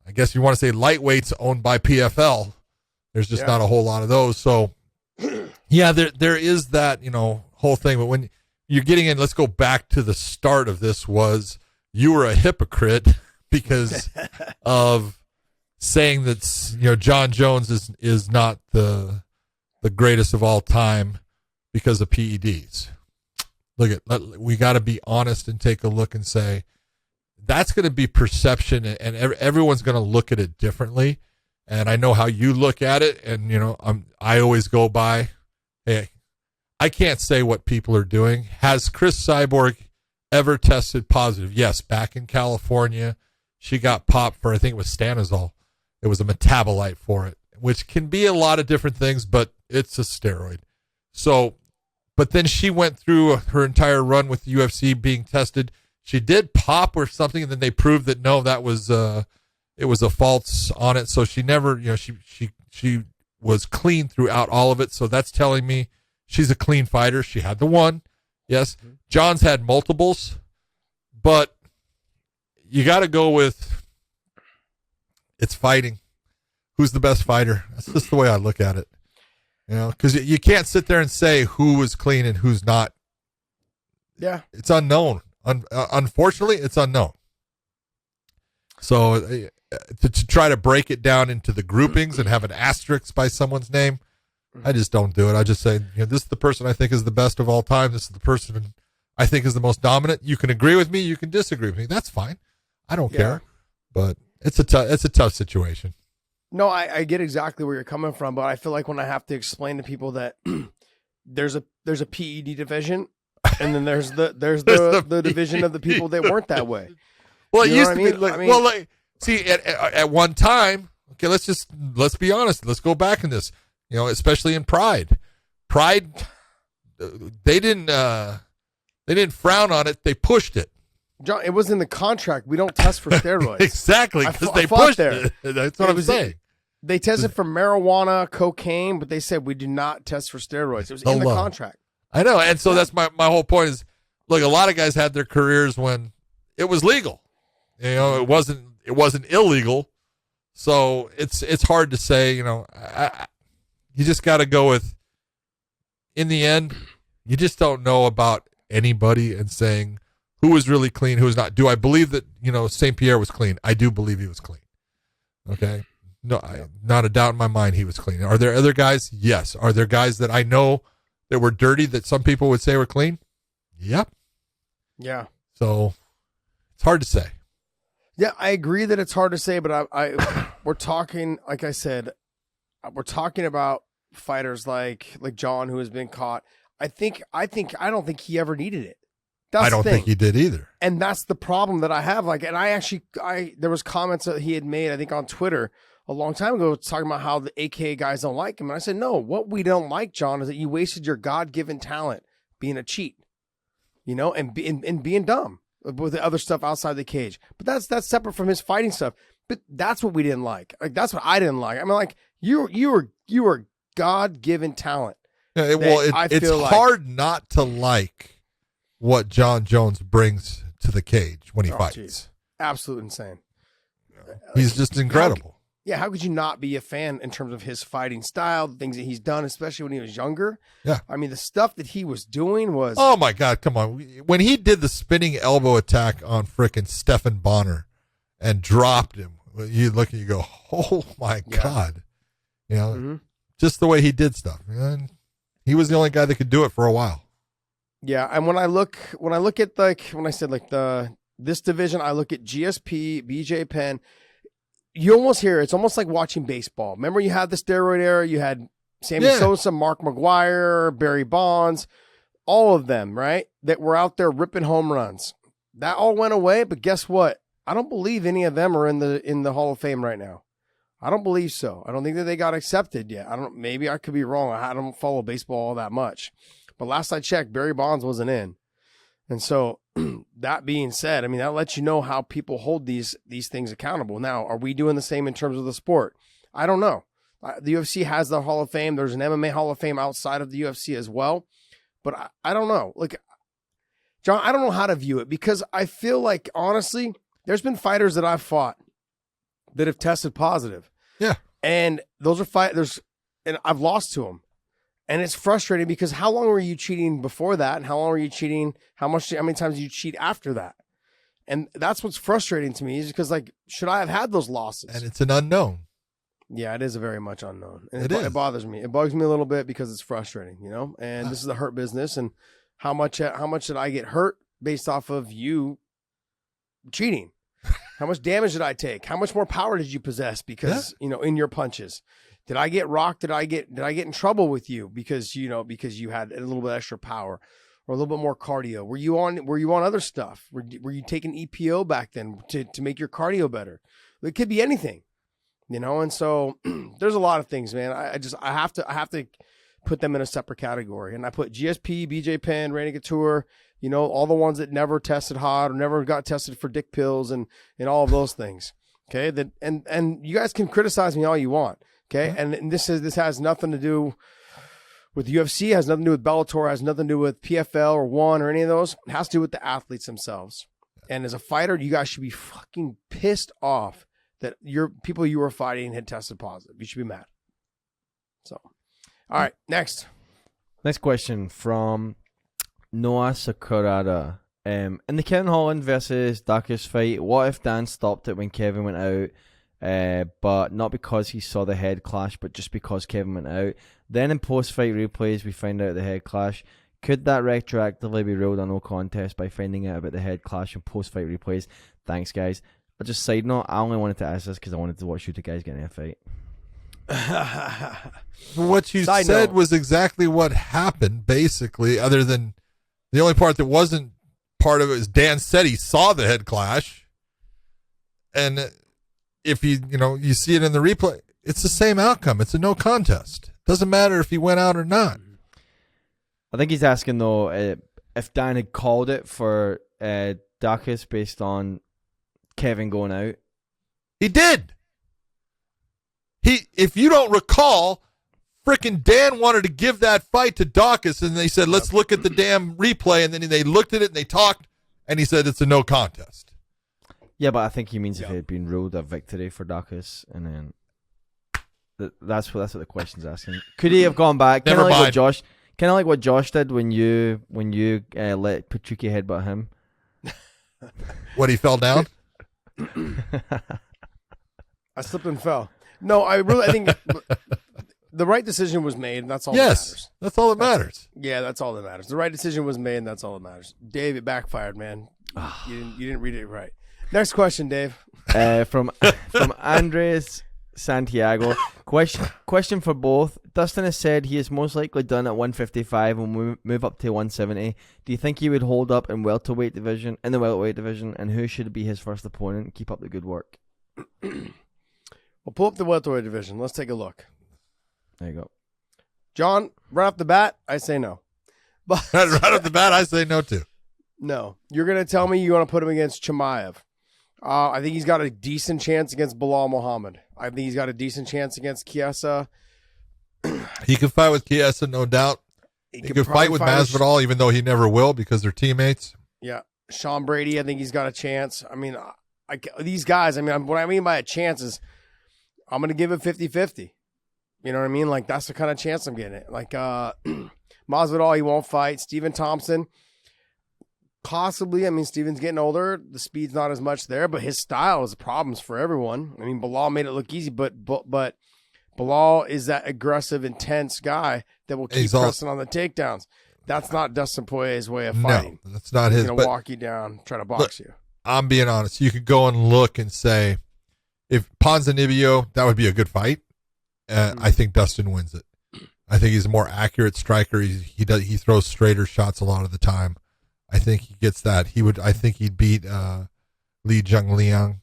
S2: I guess you want to say lightweights owned by PFL. There's just not a whole lot of those. So yeah, there is that, whole thing. But when you're getting in, let's go back to the start of this was you were a hypocrite because of saying that, John Jones is not the greatest of all time because of PEDs. We got to be honest and take a look and say that's going to be perception, and everyone's going to look at it differently. And I know how you look at it, and I always go by, hey, I can't say what people are doing. Has Chris Cyborg ever tested positive? Yes, back in California, she got popped for, I think it was stanozol. It was a metabolite for it, which can be a lot of different things, but it's a steroid. So, but then she went through her entire run with the UFC being tested. She did pop or something, and then they proved that no, that was it was a false on it. So she never, she was clean throughout all of it. So that's telling me she's a clean fighter. She had the one, yes. John's had multiples, but you got to go with. It's fighting. Who's the best fighter? That's just the way I look at it. Because you can't sit there and say who is clean and who's not.
S3: Yeah.
S2: It's unknown. Unfortunately, it's unknown. So to try to break it down into the groupings and have an asterisk by someone's name, I just don't do it. I just say, this is the person I think is the best of all time. This is the person I think is the most dominant. You can agree with me. You can disagree with me. That's fine. I don't care. But it's a tough situation.
S3: No, I get exactly where you're coming from, but I feel like when I have to explain to people that there's a PED division, and then there's the division of the people that weren't that way.
S2: Well, it used to be at one time. Okay, let's be honest. Let's go back in this. Especially in Pride. Pride, they didn't frown on it. They pushed it.
S3: John, it was in the contract. We don't test for steroids.
S2: Exactly, because they pushed it. That's what I'm saying.
S3: They tested for marijuana, cocaine, but they said we do not test for steroids. It was in the contract.
S2: I know, and so that's my whole point is, look, a lot of guys had their careers when it was legal. It wasn't illegal. So it's hard to say, you just got to go with, in the end, you just don't know about anybody and saying who was really clean, who was not. Do I believe that, St. Pierre was clean? I do believe he was clean. Okay? No, not a doubt in my mind he was clean. Are there other guys? Yes. Are there guys that I know that were dirty that some people would say were clean? Yep.
S3: Yeah.
S2: So it's hard to say.
S3: Yeah, I agree that it's hard to say, but we're talking, like I said, we're talking about fighters like John, who has been caught. I don't think he ever needed it. That's
S2: I don't think he did either.
S3: And that's the problem that I have. There was comments that he had made, I think, on Twitter a long time ago, talking about how the AKA guys don't like him. And I said, no, what we don't like, John, is that you wasted your God-given talent being a cheat, and being dumb with the other stuff outside the cage. But that's separate from his fighting stuff. But that's what we didn't like. Like, that's what I didn't like. I mean, like, you were God-given talent.
S2: Yeah, it's hard not to like what John Jones brings to the cage when he fights. Geez.
S3: Absolutely insane.
S2: He's just incredible.
S3: How could you not be a fan in terms of his fighting style, the things that he's done, especially when he was younger?
S2: Yeah.
S3: I mean, the stuff that he was doing was...
S2: Oh, my God, come on. When he did the spinning elbow attack on frickin' Stephan Bonner and dropped him, you look and you go, oh, my God. Just the way he did stuff. And he was the only guy that could do it for a while.
S3: Yeah, and when I look at this division, I look at GSP, BJ Penn. You almost hear it's almost like watching baseball. Remember, you had the steroid era. You had Sammy Sosa, Mark McGwire, Barry Bonds, all of them, right? That were out there ripping home runs. That all went away. But guess what? I don't believe any of them are in the Hall of Fame right now. I don't believe so. I don't think that they got accepted yet. Maybe I could be wrong. I don't follow baseball all that much. But last I checked, Barry Bonds wasn't in. And so that being said, I mean, that lets you know how people hold these things accountable. Now, are we doing the same in terms of the sport? I don't know. The UFC has the Hall of Fame. There's an MMA Hall of Fame outside of the UFC as well. But I don't know. Like, John, I don't know how to view it, because I feel like, honestly, there's been fighters that I've fought that have tested positive.
S2: Yeah.
S3: And those are fighters, and I've lost to them. And it's frustrating, because how long were you cheating before that? And how long were you cheating? How many times did you cheat after that? And that's what's frustrating to me, is because, like, should I have had those losses?
S2: And it's an unknown.
S3: Yeah, it is a very much unknown. And it bothers me. It bugs me a little bit, because it's frustrating, and this is a hurt business. And how much did I get hurt based off of you cheating? How much damage did I take? How much more power did you possess because, in your punches? Did I get rocked? Did I get in trouble with you because you had a little bit extra power or a little bit more cardio? Were you on other stuff? Were you taking EPO back then to make your cardio better? It could be anything, and so there's a lot of things, man. I have to put them in a separate category. And I put GSP, BJ Penn, Randy Couture, all the ones that never tested hot or never got tested for dick pills and all of those things. Okay. And you guys can criticize me all you want. Okay. And this has nothing to do with UFC, has nothing to do with Bellator, has nothing to do with PFL or ONE or any of those. It has to do with the athletes themselves. And as a fighter, you guys should be fucking pissed off that people you were fighting had tested positive. You should be mad. So, all right, next
S4: question from Noah Sakurada. In the Kevin Holland versus Dacus fight, what if Dan stopped it when Kevin went out? But not because he saw the head clash, but just because Kevin went out. Then in post-fight replays, we find out the head clash. Could that retroactively be ruled a no contest by finding out about the head clash in post-fight replays? Thanks, guys. Just side note, I only wanted to ask this because I wanted to watch you two guys get in a fight.
S2: What you said was exactly what happened, basically, other than the only part that wasn't part of it is Dan said he saw the head clash. And if you see it in the replay, it's the same outcome. It's a no contest. Doesn't matter if he went out or not.
S4: I think he's asking, though, if Dan had called it for Dacus based on Kevin going out.
S2: He did. If you don't recall, frickin' Dan wanted to give that fight to Dacus, and they said, let's look at the damn replay, and then they looked at it and they talked, and he said it's a no contest.
S4: Yeah, but I think he means if it had been ruled a victory for Dacus, and then that's what the question's asking. Could he have gone back?
S2: Never mind.
S4: Kind of like what Josh did when you let Patricky headbutt him.
S2: What, he fell down?
S3: I slipped and fell. No, I think the right decision was made, and that's all that
S2: Yes,
S3: matters.
S2: that's all that matters.
S3: Yeah, that's all that matters. The right decision was made, and that's all that matters. Dave, it backfired, man. You didn't read it right. Next question, Dave.
S4: From Andres Santiago. Question for both. Dustin has said he is most likely done at 155 and will move up to 170. Do you think he would hold up in the welterweight division, and who should be his first opponent? Keep up the good work.
S3: We'll pull up the welterweight division. Let's take a look.
S4: There you go.
S3: John, right off the bat, I say no. But
S2: Right off the bat, I say no too.
S3: no, you're going to tell me you want to put him against Chimaev. I think he's got a decent chance against Bilal Muhammad. I think he's got a decent chance against Chiesa.
S2: He can fight with Chiesa, no doubt. He could fight with Masvidal, even though he never will because they're teammates.
S3: Yeah. Sean Brady, I think he's got a chance. I mean, these guys, what I mean by a chance is I'm going to give it 50-50. You know what I mean? Like, that's the kind of chance I'm getting. Like, Masvidal, he won't fight. Stephen Thompson, possibly. I mean, Stephen's getting older. The speed's not as much there, but his style is problems for everyone. I mean, Bilal made it look easy, but Bilal is that aggressive, intense guy that will keep pressing on the takedowns. That's not Dustin Poirier's way of fighting.
S2: No, that's not his.
S3: He's going to walk you down, try to box you.
S2: I'm being honest. You could go and look and say, if Ponzinibbio, that would be a good fight. I think Dustin wins it. I think he's a more accurate striker. He throws straighter shots a lot of the time. I think he gets that. I think he'd beat Li Jungliang.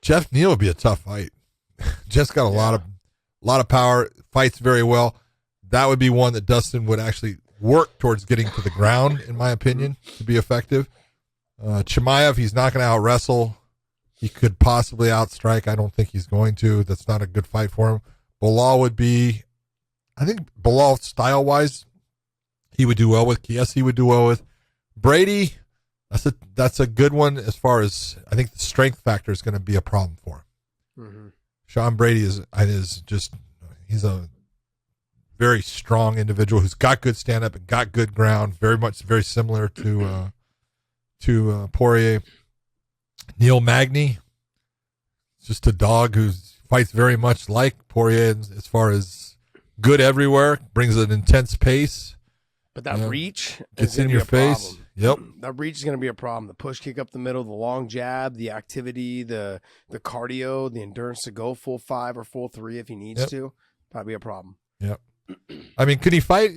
S2: Jeff Neal would be a tough fight. Jeff's got a lot of power, fights very well. That would be one that Dustin would actually work towards getting to the ground, in my opinion, to be effective. Chimaev, he's not going to out-wrestle. He could possibly outstrike. I don't think he's going to. That's not a good fight for him. Bilal would be, I think Bilal style-wise, he would do well with. Chiesa, he would do well with. Brady, that's a good one as far as, I think the strength factor is going to be a problem for him. Sean Brady he's a very strong individual who's got good stand-up and got good ground, very similar to Poirier. Neil Magny, just a dog who fights very much like Poirier as far as good everywhere, brings an intense pace.
S3: But that reach
S2: gets in your face.
S3: Problem.
S2: Yep.
S3: That reach is going to be a problem. The push kick up the middle, the long jab, the activity, the cardio, the endurance to go full 5 or full 3 if he needs to, probably a problem.
S2: Yep. I mean, could he fight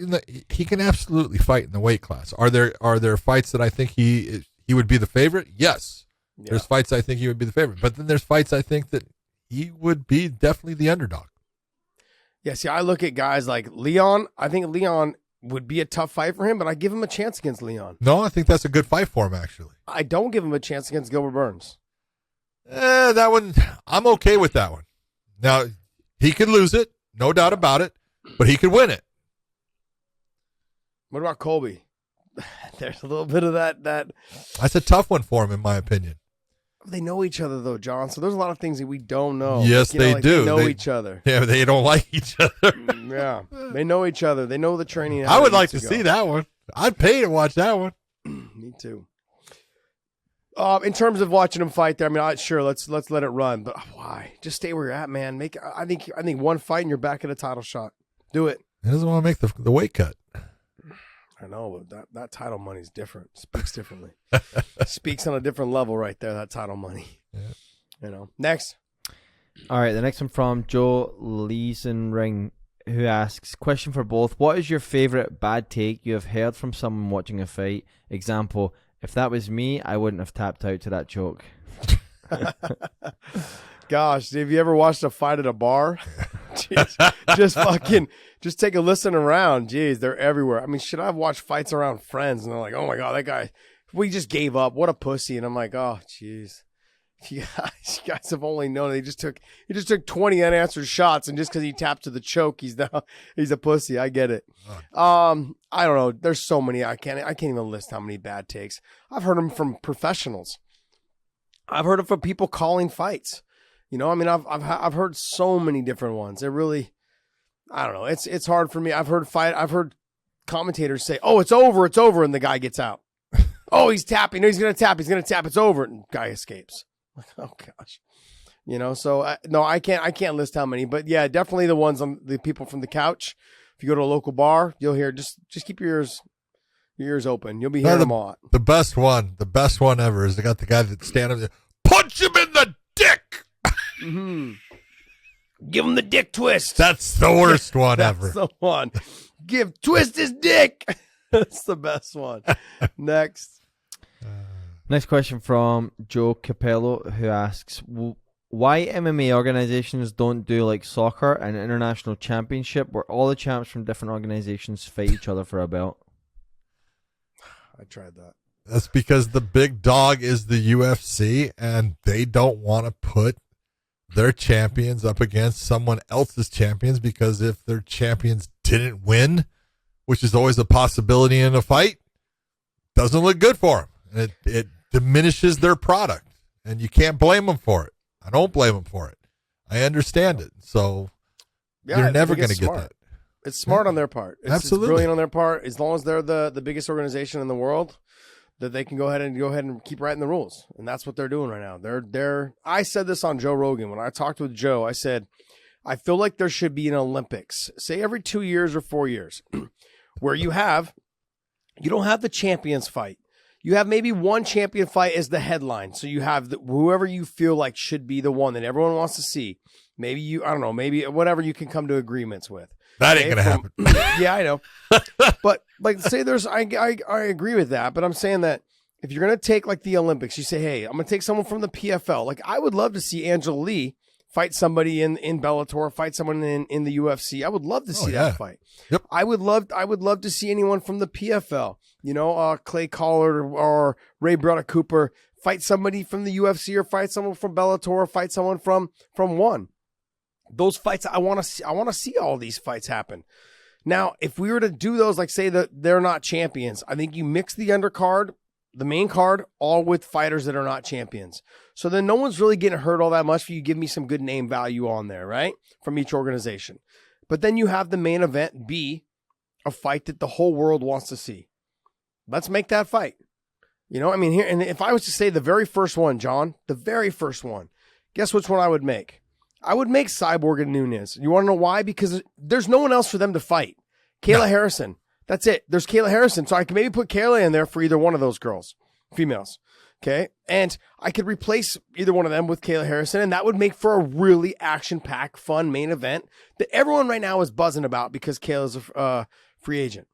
S2: he can absolutely fight in the weight class. Are there fights that I think he would be the favorite? Yes. Yeah. There's fights I think he would be the favorite, but then there's fights I think that he would be definitely the underdog.
S3: Yeah, see, I look at guys like Leon. I think Leon would be a tough fight for him, but I give him a chance against Leon.
S2: No, I think that's a good fight for him, actually.
S3: I don't give him a chance against Gilbert Burns.
S2: That one, I'm okay with that one. Now, he could lose it, no doubt about it, but he could win it.
S3: What about Colby? There's a little bit of that.
S2: That's a tough one for him, in my opinion.
S3: They know each other, though, John. So there's a lot of things that we don't know.
S2: Yes, they do.
S3: They know each other.
S2: Yeah, they don't like each other.
S3: Yeah, they know each other. They know the training.
S2: I would like to see that one. I'd pay to watch that one.
S3: Me too. In terms of watching them fight there, I mean, sure, let's let it run. But why? Just stay where you're at, man. I think one fight and you're back at a title shot. Do it.
S2: He doesn't want to make the weight cut.
S3: I know, but that title money is different. Speaks differently. Speaks on a different level right there, that title money. Yeah. Next.
S4: All right, the next one from Joe Leesenring, who asks, question for both. What is your favorite bad take you have heard from someone watching a fight? Example, if that was me, I wouldn't have tapped out to that choke.
S3: Gosh, have you ever watched a fight at a bar? Jeez, just take a listen around. Jeez, they're everywhere. I mean, I've watched fights around friends, and they're like, oh my God, that guy, we just gave up. What a pussy. And I'm like, oh, jeez. You guys have only known he just took 20 unanswered shots, and just because he tapped to the choke, he's a pussy. I get it. I don't know. There's so many. I can't even list how many bad takes. I've heard them from professionals. I've heard it from people calling fights. I mean, I've heard so many different ones. It really, I don't know. It's hard for me. I've heard commentators say, "Oh, it's over," and the guy gets out. Oh, he's tapping. No, he's going to tap. He's going to tap. It's over. And guy escapes. Like, oh gosh. So no, I can't list how many, but yeah, definitely the ones on the people from the couch. If you go to a local bar, you'll hear, just keep your ears open. You'll be hearing them a lot.
S2: The best one ever is they got the guy that stand up there, punch him in the dick.
S3: Mm-hmm. Give him the dick twist.
S2: That's the worst one ever.
S3: That's the one. Twist his dick. That's the best one. Next
S4: question from Joe Capello, who asks, why MMA organizations don't do like soccer, an international championship where all the champs from different organizations fight each other for a belt?
S3: I tried that.
S2: That's because the big dog is the UFC, and they don't want to put their champions up against someone else's champions, because if their champions didn't win, which is always a possibility in a fight, doesn't look good for them. It diminishes their product, and you can't blame them for it. I don't blame them for it. I understand it. So you're never going to get that.
S3: It's smart on their part.
S2: Absolutely.
S3: It's brilliant on their part. As long as they're the biggest organization in the world, that they can go ahead and keep writing the rules. And that's what they're doing right now. I said this on Joe Rogan. When I talked with Joe, I said, I feel like there should be an Olympics, say every 2 years or 4 years, where you don't have the champions fight. You have maybe one champion fight as the headline. So you have whoever you feel like should be the one that everyone wants to see. Maybe maybe whatever you can come to agreements with.
S2: That ain't going to happen.
S3: Yeah, I know. But like, say I agree with that, but I'm saying that if you're going to take like the Olympics, you say, hey, I'm going to take someone from the PFL. Like, I would love to see Angela Lee fight somebody in Bellator, fight someone in the UFC. I would love to see that fight.
S2: Yep.
S3: I would love to see anyone from the PFL, Clay Collard or Ray Brutta Cooper fight somebody from the UFC, or fight someone from Bellator, or fight someone from ONE. Those fights, I want to see all these fights happen. Now, if we were to do those, like say that they're not champions, I think you mix the undercard, the main card, all with fighters that are not champions. So then no one's really getting hurt all that much, for you give me some good name value on there, right? From each organization. But then you have the main event be a fight that the whole world wants to see. Let's make that fight. Here, and if I was to say the very first one, John, the very first one, guess which one I would make? I would make Cyborg and Nunes. You want to know why? Because there's no one else for them to fight. Kayla Harrison. That's it. There's Kayla Harrison. So I can maybe put Kayla in there for either one of those girls, females. Okay. And I could replace either one of them with Kayla Harrison, and that would make for a really action-packed, fun main event that everyone right now is buzzing about because Kayla's a free agent.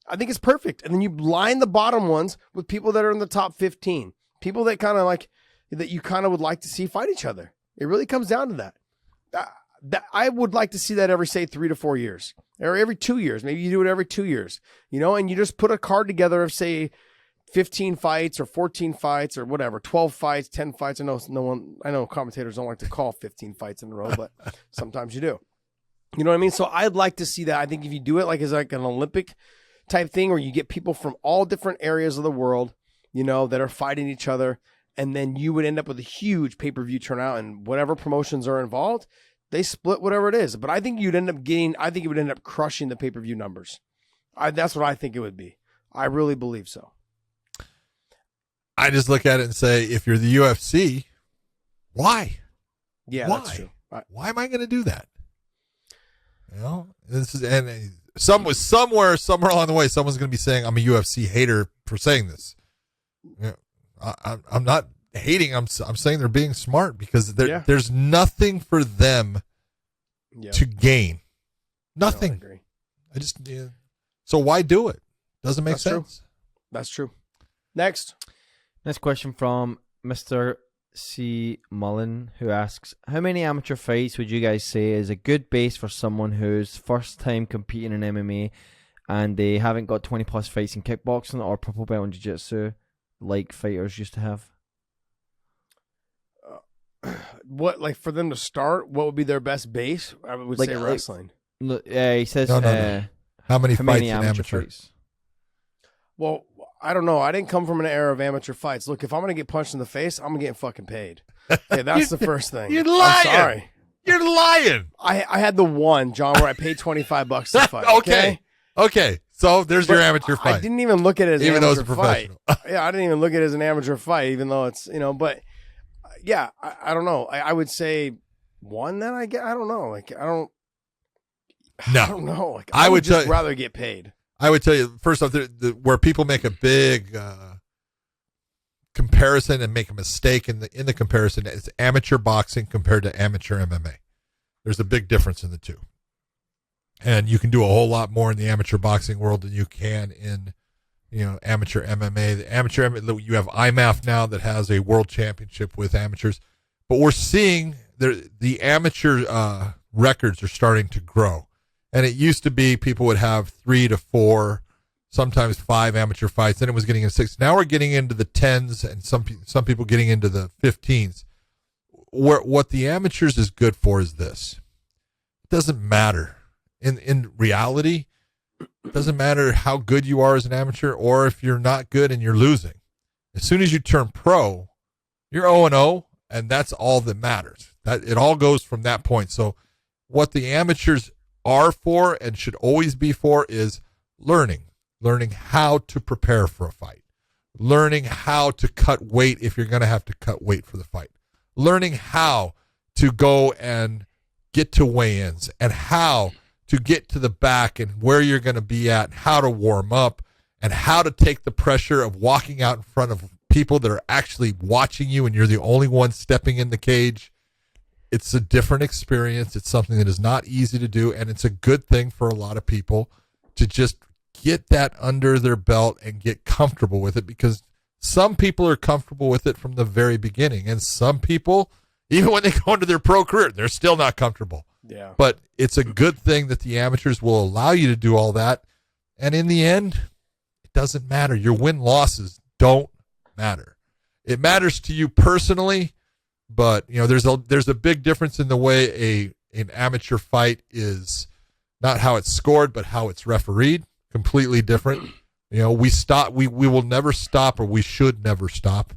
S3: I think it's perfect. And then you line the bottom ones with people that are in the top 15. People that kind of like, that you kind of would like to see fight each other. It really comes down to that. I would like to see that every, say, 3 to 4 years, or every 2 years. Maybe you do it every 2 years, and you just put a card together of, say, 15 fights or 14 fights or whatever, 12 fights, 10 fights. I know commentators don't like to call 15 fights in a row, but sometimes you do. You know what I mean? So I'd like to see that. I think if you do it like as like an Olympic type thing, where you get people from all different areas of the world, that are fighting each other, and then you would end up with a huge pay-per-view turnout, and whatever promotions are involved, they split whatever it is. But I think it would end up crushing the pay-per-view numbers. That's what I think it would be. I really believe so.
S2: I just look at it and say, if you're the UFC, why?
S3: Yeah,
S2: why?
S3: That's true.
S2: Why am I going to do that? Somewhere along the way, someone's going to be saying I'm a UFC hater for saying this. I'm not hating. I'm saying they're being smart, because there's nothing for them to gain. Nothing.
S3: No, I agree.
S2: So why do it? Doesn't make sense.
S3: That's true. Next
S4: question from Mr. C. Mullen, who asks, how many amateur fights would you guys say is a good base for someone who's first time competing in MMA and they haven't got 20 plus fights in kickboxing or purple belt in jiu-jitsu like fighters used to have?
S3: What, like, for them to start, what would be their best base? I would say wrestling.
S4: He says
S2: no. How many fights in amateur?
S4: Fights?
S3: Well, I don't know. I didn't come from an era of amateur fights. Look, if I'm going to get punched in the face, I'm getting fucking paid. Okay, that's the first thing.
S2: You're lying.
S3: I'm sorry.
S2: You're lying.
S3: I had the one, John, where I paid $25 to fight.
S2: Okay. So there's your amateur fight.
S3: I didn't even look at it as
S2: even
S3: an
S2: though
S3: amateur
S2: it's a professional.
S3: fight. Yeah, I didn't even look at it as an amateur fight, even though it's, but yeah, I don't know. I would say one that I get. I don't know. Like, I don't know. Like, I would just rather get paid.
S2: I would tell you, first off, where people make a big comparison and make a mistake in the comparison is amateur boxing compared to amateur MMA. There's a big difference in the two. And you can do a whole lot more in the amateur boxing world than you can in, amateur MMA. The amateur MMA, you have IMAF now that has a world championship with amateurs, but we're seeing the amateur records are starting to grow. And it used to be people would have 3 to 4, sometimes 5 amateur fights. Then it was getting into 6. Now we're getting into the 10s and some people getting into the 15s. What the amateurs is good for is this. It doesn't matter. In reality, it doesn't matter how good you are as an amateur or if you're not good and you're losing. As soon as you turn pro, you're 0-0, and that's all that matters. That it all goes from that point. So what the amateurs are for and should always be for is learning how to prepare for a fight, learning how to cut weight if you're going to have to cut weight for the fight, learning how to go and get to weigh-ins and how to get to the back and where you're going to be at, and how to warm up, and how to take the pressure of walking out in front of people that are actually watching you and you're the only one stepping in the cage. It's a different experience. It's something that is not easy to do, and it's a good thing for a lot of people to just get that under their belt and get comfortable with it, because some people are comfortable with it from the very beginning, and some people, even when they go into their pro career, they're still not comfortable.
S3: Yeah.
S2: But it's a good thing that the amateurs will allow you to do all that, and in the end, it doesn't matter. Your win-losses don't matter. It matters to you personally, but there's a big difference in the way an amateur fight is, not how it's scored, but how it's refereed. Completely different. We will never stop, or we should never stop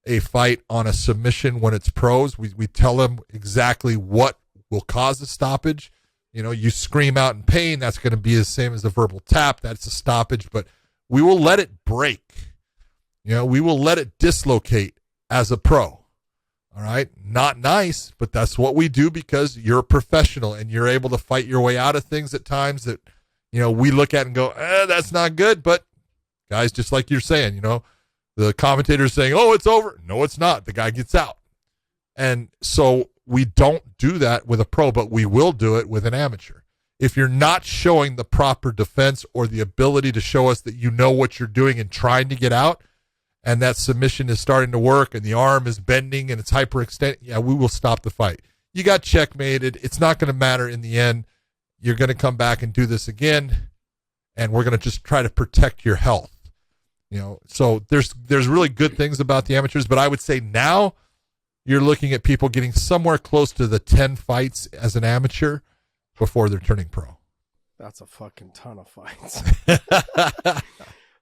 S2: a fight on a submission when it's pros. We tell them exactly what will cause a stoppage. You scream out in pain, that's going to be the same as a verbal tap. That's a stoppage, but we will let it break. We will let it dislocate as a pro. All right. Not nice, but that's what we do because you're a professional and you're able to fight your way out of things at times that, we look at and go, that's not good. But guys, just like you're saying, the commentator's saying, oh, it's over. No, it's not. The guy gets out. And so we don't do that with a pro, but we will do it with an amateur. If you're not showing the proper defense or the ability to show us that you know what you're doing and trying to get out, and that submission is starting to work and the arm is bending and it's hyperextended, we will stop the fight. You got checkmated. It's not going to matter in the end. You're going to come back and do this again, and we're going to just try to protect your health. So there's really good things about the amateurs, but I would say now you're looking at people getting somewhere close to the 10 fights as an amateur before they're turning pro.
S3: That's a fucking ton of fights.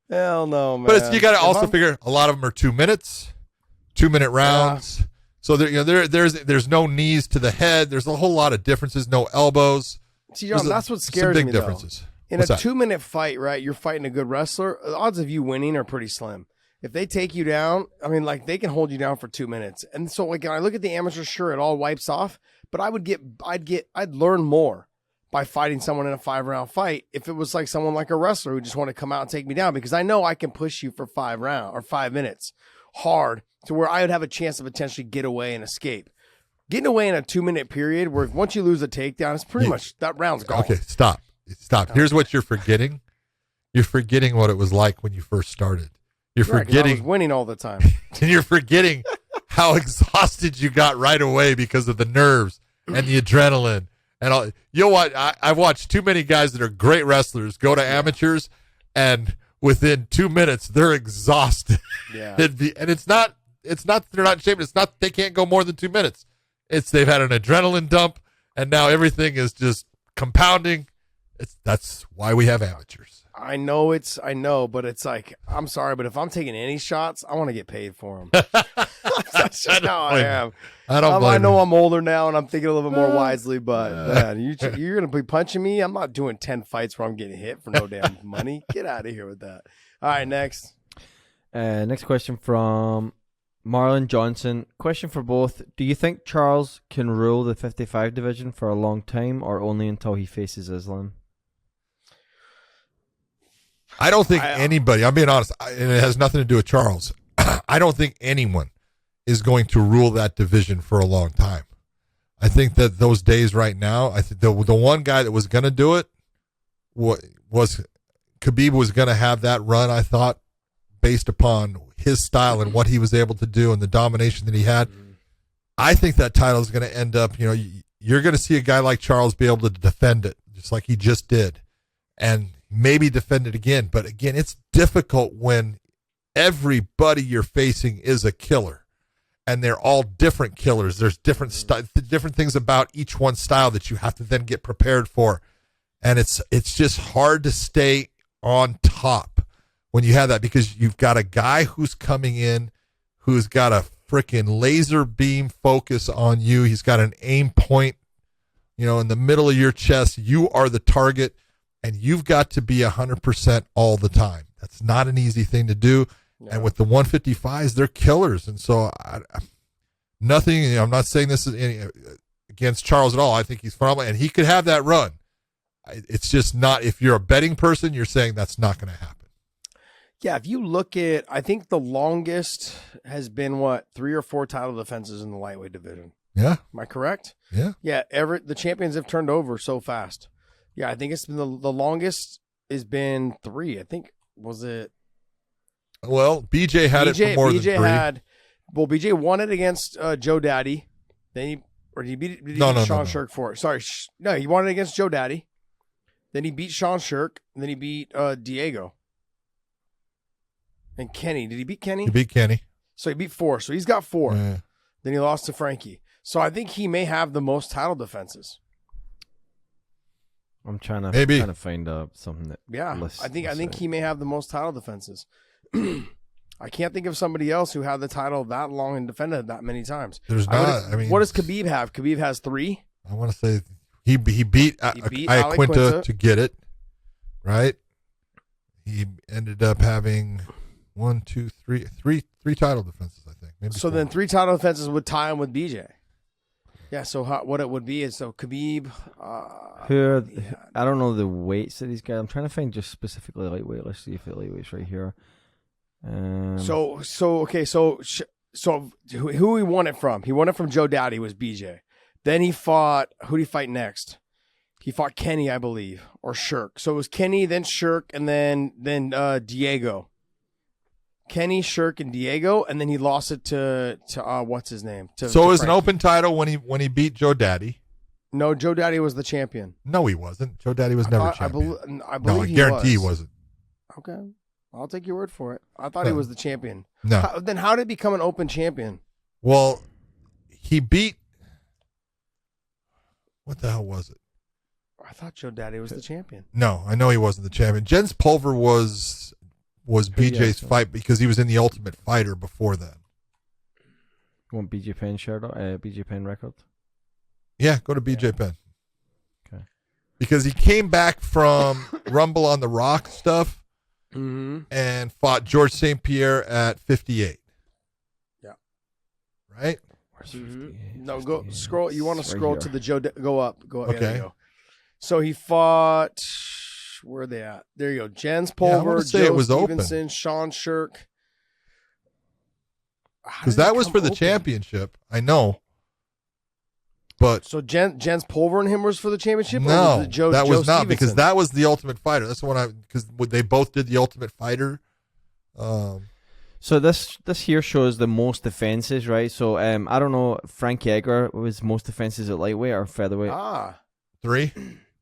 S3: Hell no, man.
S2: But you got to also figure a lot of them are 2 minutes, 2-minute rounds. Yeah. So there's no knees to the head. There's a whole lot of differences. No elbows.
S3: See, John, that's what scares me.
S2: Big differences.
S3: In a 2-minute fight, right? You're fighting a good wrestler. The odds of you winning are pretty slim. If they take you down, they can hold you down for 2 minutes. And so, when I look at the amateur, sure, it all wipes off. But I'd learn more by fighting someone in a 5-round fight if it was like someone like a wrestler who just want to come out and take me down, because I know I can push you for 5 minutes hard to where I would have a chance to potentially get away and escape. Getting away in a 2-minute period where once you lose a takedown, it's pretty much that round's gone.
S2: Okay, stop. Here's what you're forgetting. You're forgetting what it was like when you first started. You're forgetting. I was
S3: winning all the time.
S2: And you're forgetting how exhausted you got right away because of the nerves and the adrenaline. And all. I've watched too many guys that are great wrestlers go to amateurs, and within 2 minutes they're exhausted.
S3: Yeah.
S2: And it's not that they're not in shape. It's not they can't go more than 2 minutes. It's they've had an adrenaline dump, and now everything is just compounding. That's why we have amateurs.
S3: I know, but it's like, I'm sorry, but if I'm taking any shots, I want to get paid for them. That's just how I am. I know I'm older now and I'm thinking a little bit more wisely, but man, you're going to be punching me. I'm not doing 10 fights where I'm getting hit for no damn money. Get out of here with that. All right, next.
S4: Next question from Marlon Johnson. Question for both. Do you think Charles can rule the 55 division for a long time or only until he faces Islam?
S2: I don't think anybody, I'm being honest, and it has nothing to do with Charles. I don't think anyone is going to rule that division for a long time. I think that those days right now, I think the one guy that was going to do it was Khabib was going to have that run, I thought, based upon his style and what he was able to do and the domination that he had. I think that title is going to end up, you're going to see a guy like Charles be able to defend it, just like he just did. And maybe defend it again. But again, it's difficult when everybody you're facing is a killer and they're all different killers. There's different things about each one's style that you have to then get prepared for. And it's just hard to stay on top when you have that, because you've got a guy who's coming in who's got a freaking laser beam focus on you. He's got an aim point, in the middle of your chest. You are the target. And you've got to be 100% all the time. That's not an easy thing to do. No. And with the 155s, they're killers. And so nothing, I'm not saying this is against Charles at all. I think he's phenomenal. And he could have that run. It's just not, if you're a betting person, you're saying that's not going to happen.
S3: Yeah, if you look at, I think the longest has been, 3 or 4 title defenses in the lightweight division.
S2: Yeah.
S3: Am I correct?
S2: Yeah.
S3: Yeah, the champions have turned over so fast. Yeah, I think it's been the longest has been 3. I think, was it?
S2: Well, BJ had it for more than 3.
S3: BJ won it against Joe Daddy. Then he beat Sean Shirk for it. Sorry, no, he won it against Joe Daddy. Then he beat Sean Shirk. And then he beat Diego. And Kenny. Did he beat Kenny?
S2: He beat Kenny.
S3: So he beat 4. So he's got 4.
S2: Yeah.
S3: Then he lost to Frankie. So I think he may have the most title defenses.
S4: I'm trying to find something that.
S3: Yeah, I think he may have the most title defenses. I can't think of somebody else who had the title that long and defended it that many times.
S2: There's not.
S3: What does Khabib have? Khabib has 3.
S2: I want to say he beat Iaquinta to get it, right? He ended up having 3 title defenses, I think. Maybe
S3: so 4. Then 3 title defenses would tie him with BJ. Yeah, so what it would be is Khabib.
S4: I don't know the weights of these guys. I'm trying to find just specifically lightweight. Let's see if the lightweight's right here.
S3: So who he won it from? He won it from Joe Daddy, was BJ. Then he fought. Who did he fight next? He fought Kenny, I believe, or Shirk. So it was Kenny, then Shirk, and then Diego. Kenny, Shirk, and Diego, and then he lost it to what's his name?
S2: So it was an open title when he beat Joe Daddy.
S3: No, Joe Daddy was the champion.
S2: No, he wasn't. Joe Daddy was never champion.
S3: I believe
S2: I guarantee he wasn't.
S3: Okay, I'll take your word for it. I thought he was the champion.
S2: No.
S3: Then how did he become an open champion?
S2: Well, he beat. What the hell was it?
S3: I thought Joe Daddy was the champion.
S2: No, I know he wasn't the champion. Jens Pulver was BJ's fight because he was in the Ultimate Fighter before then.
S4: You want BJ Penn shirt? BJ Penn record?
S2: Yeah, go to BJ Penn.
S4: Okay.
S2: Because he came back from Rumble on the Rock stuff
S3: and
S2: fought George St. Pierre at 58.
S3: Yeah.
S2: Right?
S3: No, go scroll. You want to scroll to the Joe? Go up. Go up.
S2: Okay.
S3: There you go. So he fought. Where are they at? There you go. Jens Pulver, Joe Stevenson, open. Sean Shirk.
S2: Because that was for the championship. I know. But
S3: so Jens Pulver and him was for the championship?
S2: No,
S3: was
S2: that was not,
S3: Stevenson?
S2: because that was the Ultimate Fighter. That's the one because they both did the Ultimate Fighter.
S4: So this here shows the most defenses, right? So I don't know, Frank Edgar was most defenses at lightweight or featherweight?
S2: Three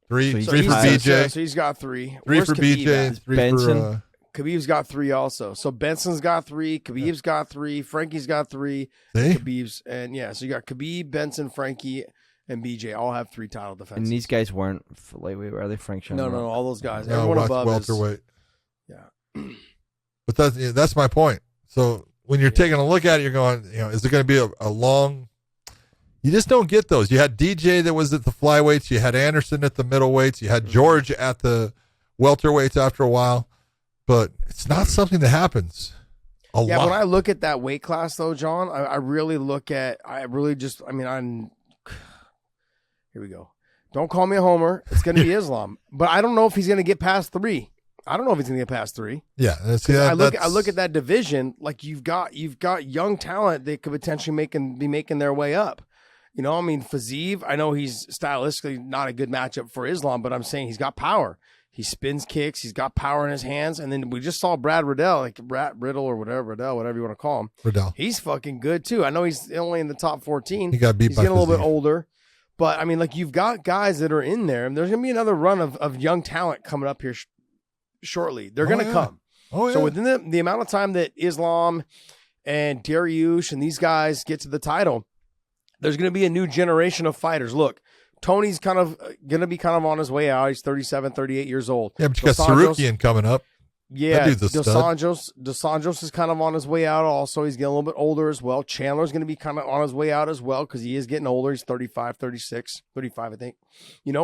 S2: for
S3: BJ. So he's got 3.
S2: 3 for BJ and 3
S4: Benson?
S2: for...
S3: Khabib's got 3 also. So Benson's got 3. Khabib's got 3. Frankie's got 3.
S2: See?
S3: Khabib's so you got Khabib, Benson, Frankie, and BJ all have 3 title defenses.
S4: And these guys weren't lightweight, were they? Frank Shamrock?
S3: No, all those guys.
S2: No,
S3: everyone above
S2: welterweight. But that's my point. So when you're taking a look at it, you're going, is it going to be a long? You just don't get those. You had DJ that was at the flyweights. You had Anderson at the middleweights. You had George at the welterweights after a while. But it's not something that happens a lot.
S3: When I look at that weight class, though, John, here we go. Don't call me a homer. It's going to be Islam. But I don't know if he's going to get past 3. I don't know if he's going to get past 3.
S2: Yeah.
S3: I look at that division, like you've got young talent that could potentially be making their way up. Fazeev, I know he's stylistically not a good matchup for Islam, but I'm saying he's got power. He spins kicks. He's got power in his hands. And then we just saw Brad Riddell, whatever you want to call him.
S2: Riddell.
S3: He's fucking good, too. I know he's only in the top 14.
S2: He got beat by Fazeev.
S3: He's getting a little bit older. But, you've got guys that are in there. And there's going to be another run of young talent coming up here shortly. They're going to come.
S2: Oh, yeah.
S3: So within the amount of time that Islam and Dariush and these guys get to the title, there's going to be a new generation of fighters. Look, Tony's kind of going to be on his way out. He's 37, 38 years old.
S2: Yeah, but you got Sarukian coming up.
S3: Yeah,
S2: That dude's a stud.
S3: DeSantos is kind of on his way out also. He's getting a little bit older as well. Chandler's going to be kind of on his way out as well because he is getting older. He's 35, 36, 35, I think.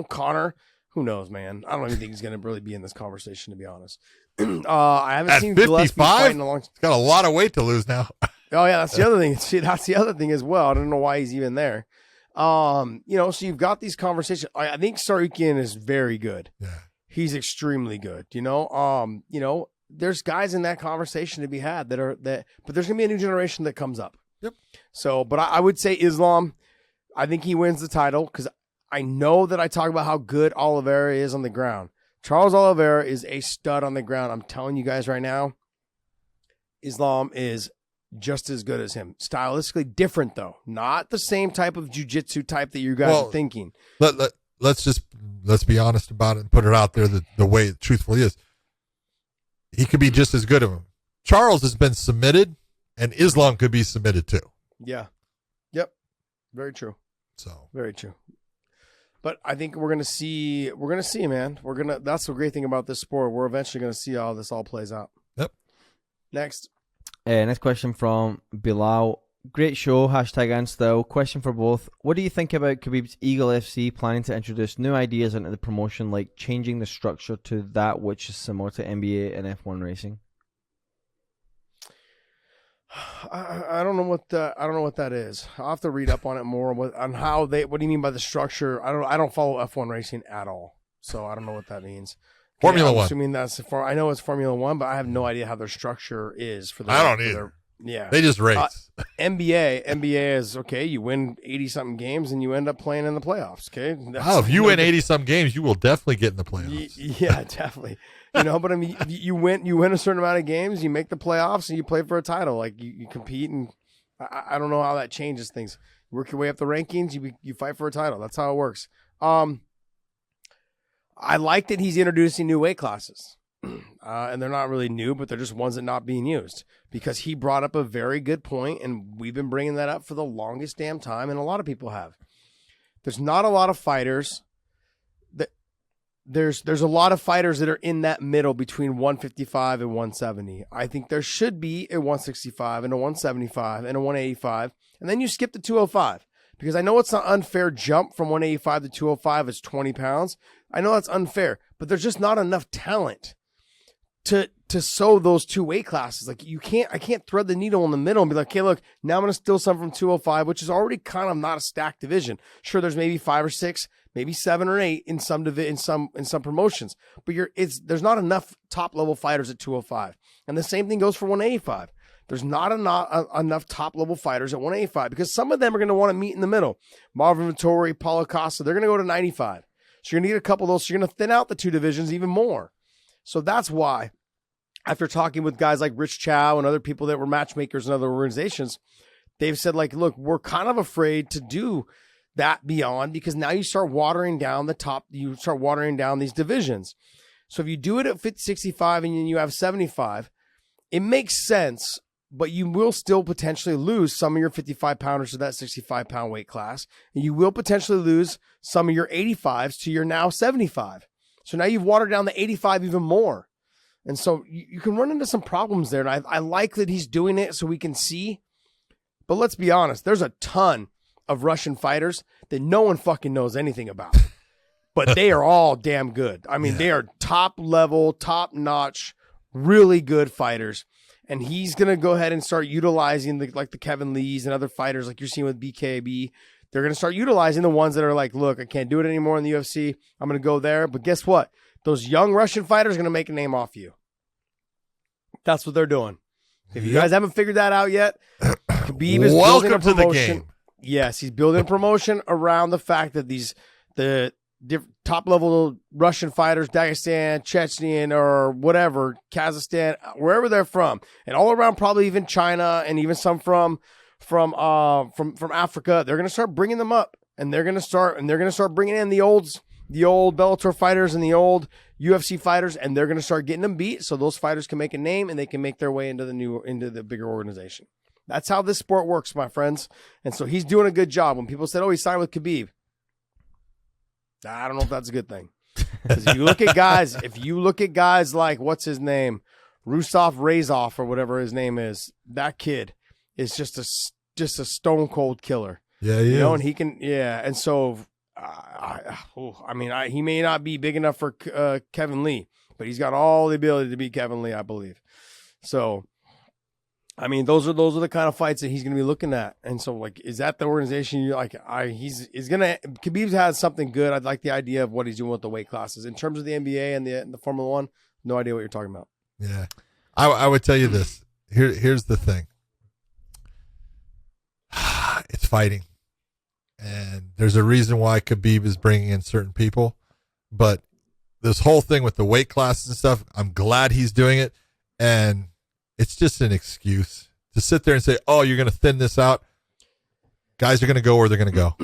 S3: Connor, who knows, man? I don't even think he's going to really be in this conversation, to be honest. I haven't
S2: At
S3: seen
S2: 55?
S3: Gillespie fight in a long time.
S2: He's got a lot of weight to lose now.
S3: Oh, yeah, that's the other thing. See, that's the other thing as well. I don't know why he's even there. So you've got these conversations. I think Sarukian is very good.
S2: Yeah.
S3: He's extremely good. There's guys in that conversation to be had but there's gonna be a new generation that comes up.
S2: Yep.
S3: So, but I would say Islam, I think he wins the title because I know that I talk about how good Oliveira is on the ground. Charles Oliveira is a stud on the ground. I'm telling you guys right now, Islam is just as good as him. Stylistically different, though. Not the same type of jiu-jitsu type that you guys are thinking.
S2: Let's be honest about it and put it out there the way it truthfully is. He could be just as good of him. Charles has been submitted, and Islam could be submitted too.
S3: Yeah. Yep. Very true.
S2: So
S3: very true. But I think we're gonna see, man. That's the great thing about this sport. We're eventually gonna see how this all plays out.
S2: Yep.
S3: Next.
S4: Next question from Bilal. Great show, #Unstill. Question for both. What do you think about Khabib's Eagle FC planning to introduce new ideas into the promotion, like changing the structure to that which is similar to NBA and F1 racing?
S3: I don't know what that is. I'll have to read up on it more on how what do you mean by the structure? I don't follow F1 racing at all, so I don't know what that means.
S2: Formula One.
S3: Assuming I know it's Formula One, but I have no idea how their structure is for
S2: I don't either.
S3: Yeah,
S2: they just race.
S3: NBA is okay. You win 80-something games and you end up playing in the playoffs. Okay,
S2: if you win 80-something games, you will definitely get in the playoffs.
S3: Yeah, definitely. But I mean, you win a certain amount of games, you make the playoffs, and you play for a title. Like you compete, and I don't know how that changes things. You work your way up the rankings, you fight for a title. That's how it works. I like that he's introducing new weight classes. And they're not really new, but they're just ones that are not being used, because he brought up a very good point, and we've been bringing that up for the longest damn time, and a lot of people have. There's not a lot of fighters that there's a lot of fighters that are in that middle between 155 and 170. I think there should be a 165 and a 175 and a 185, and then you skip the 205, because I know it's an unfair jump from 185 to 205 is 20 pounds. I know that's unfair, but there's just not enough talent to sew those two weight classes. Like I can't thread the needle in the middle and be like, okay, look, now I'm going to steal some from 205, which is already kind of not a stacked division. Sure, there's maybe 5 or 6, maybe 7 or 8 in some promotions, but there's not enough top level fighters at 205. And the same thing goes for 185. There's not enough top level fighters at 185, because some of them are going to want to meet in the middle. Marvin Vettori, Paulo Costa, they're going to go to 95. So you're going to get a couple of those. So you're going to thin out the two divisions even more. So that's why, after talking with guys like Rich Chow and other people that were matchmakers in other organizations, they've said, like, look, we're kind of afraid to do that beyond, because now you start watering down you start watering down these divisions. So if you do it at 65 and then you have 75, it makes sense, but you will still potentially lose some of your 55 pounders to that 65 pound weight class. And you will potentially lose some of your 85s to your now 75. So now you've watered down the 85 even more. And so you can run into some problems there. And I like that he's doing it so we can see. But let's be honest, there's a ton of Russian fighters that no one fucking knows anything about. But they are all damn good. I mean, they are top level, top notch, really good fighters. And he's going to go ahead and start utilizing the Kevin Lees and other fighters like you're seeing with BKB. They're going to start utilizing the ones that are like, look, I can't do it anymore in the UFC. I'm going to go there. But guess what? Those young Russian fighters are going to make a name off you. That's what they're doing. If you guys haven't figured that out yet, Khabib is building a promotion.
S2: Welcome to the game.
S3: Yes, he's building a promotion around the fact that the top level Russian fighters, Dagestan, Chechen, or whatever, Kazakhstan, wherever they're from, and all around, probably even China, and even some from Africa. They're going to start bringing them up, and they're going to start bringing in the old Bellator fighters and the old UFC fighters, and they're going to start getting them beat, so those fighters can make a name and they can make their way into the bigger organization. That's how this sport works, my friends. And so he's doing a good job. When people said, "Oh, he signed with Khabib," I don't know if that's a good thing. Because if you look at guys like, what's his name, Rusov Razov or whatever his name is, that kid is just a stone cold killer.
S2: Yeah,
S3: you know, and he can, and so. He may not be big enough for Kevin Lee, but he's got all the ability to beat Kevin Lee, I believe. So, I mean, those are the kind of fights that he's going to be looking at. And so, like, is that the organization you like? Khabib has something good. I'd like the idea of what he's doing with the weight classes in terms of the NBA and the Formula One. No idea what you're talking about.
S2: Yeah, I would tell you this. Here's the thing. It's fighting. And there's a reason why Khabib is bringing in certain people. But this whole thing with the weight classes and stuff, I'm glad he's doing it. And it's just an excuse to sit there and say, oh, you're going to thin this out. Guys are going to go where they're going to go.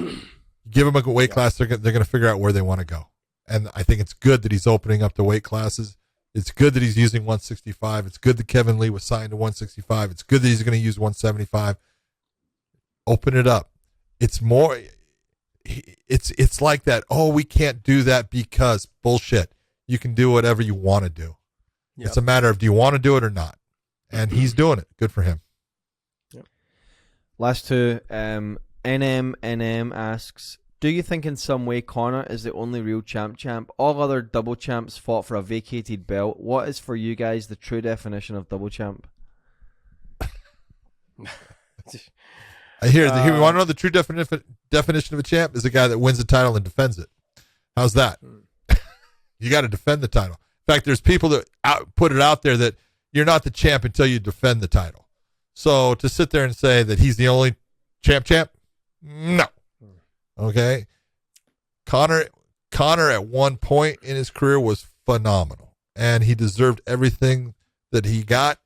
S2: Give them a weight class, they're going to figure out where they want to go. And I think it's good that he's opening up the weight classes. It's good that he's using 165. It's good that Kevin Lee was signed to 165. It's good that he's going to use 175. Open it up. It's more, it's like that. Oh, we can't do that because bullshit. You can do whatever you want to do. Yep. It's a matter of, do you want to do it or not? And he's doing it. Good for him.
S4: Yep. Last two. NM asks, do you think in some way Conor is the only real champ? All other double champs fought for a vacated belt. What is for you guys the true definition of double champ?
S2: You want to know the true definition of a champ is a guy that wins the title and defends it. How's that? You got to defend the title. In fact, there's people that put it out there that you're not the champ until you defend the title. So to sit there and say that he's the only champ, no. Okay. Conor at one point in his career was phenomenal, and he deserved everything that he got.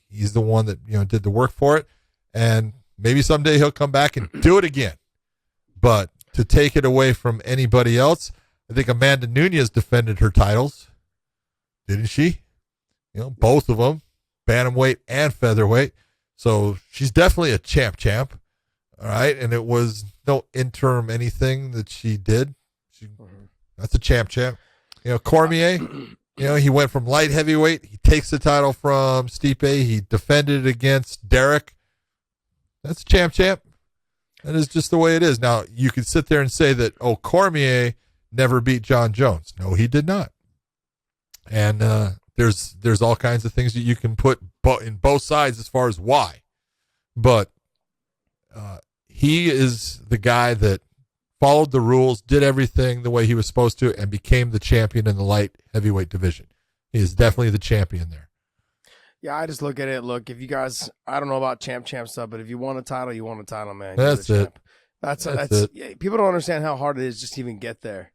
S2: He's the one that did the work for it, and maybe someday he'll come back and do it again. But to take it away from anybody else, I think Amanda Nunes defended her titles, didn't she? Both of them, bantamweight and featherweight. So she's definitely a champ. All right, and it was no interim anything that she did. That's a champ. Cormier, he went from light heavyweight. He takes the title from Stipe. He defended it against Derek. That's a champ. That is just the way it is. Now, you could sit there and say that, Cormier never beat John Jones. No, he did not. And there's all kinds of things that you can put in both sides as far as why. But he is the guy that followed the rules, did everything the way he was supposed to, and became the champion in the light heavyweight division. He is definitely the champion there.
S3: Yeah, I just look at it. Look, if you guys, I don't know about champ stuff, but if you want a title, you want a title, man.
S2: That's it.
S3: That's it. Yeah, people don't understand how hard it is just to even get there.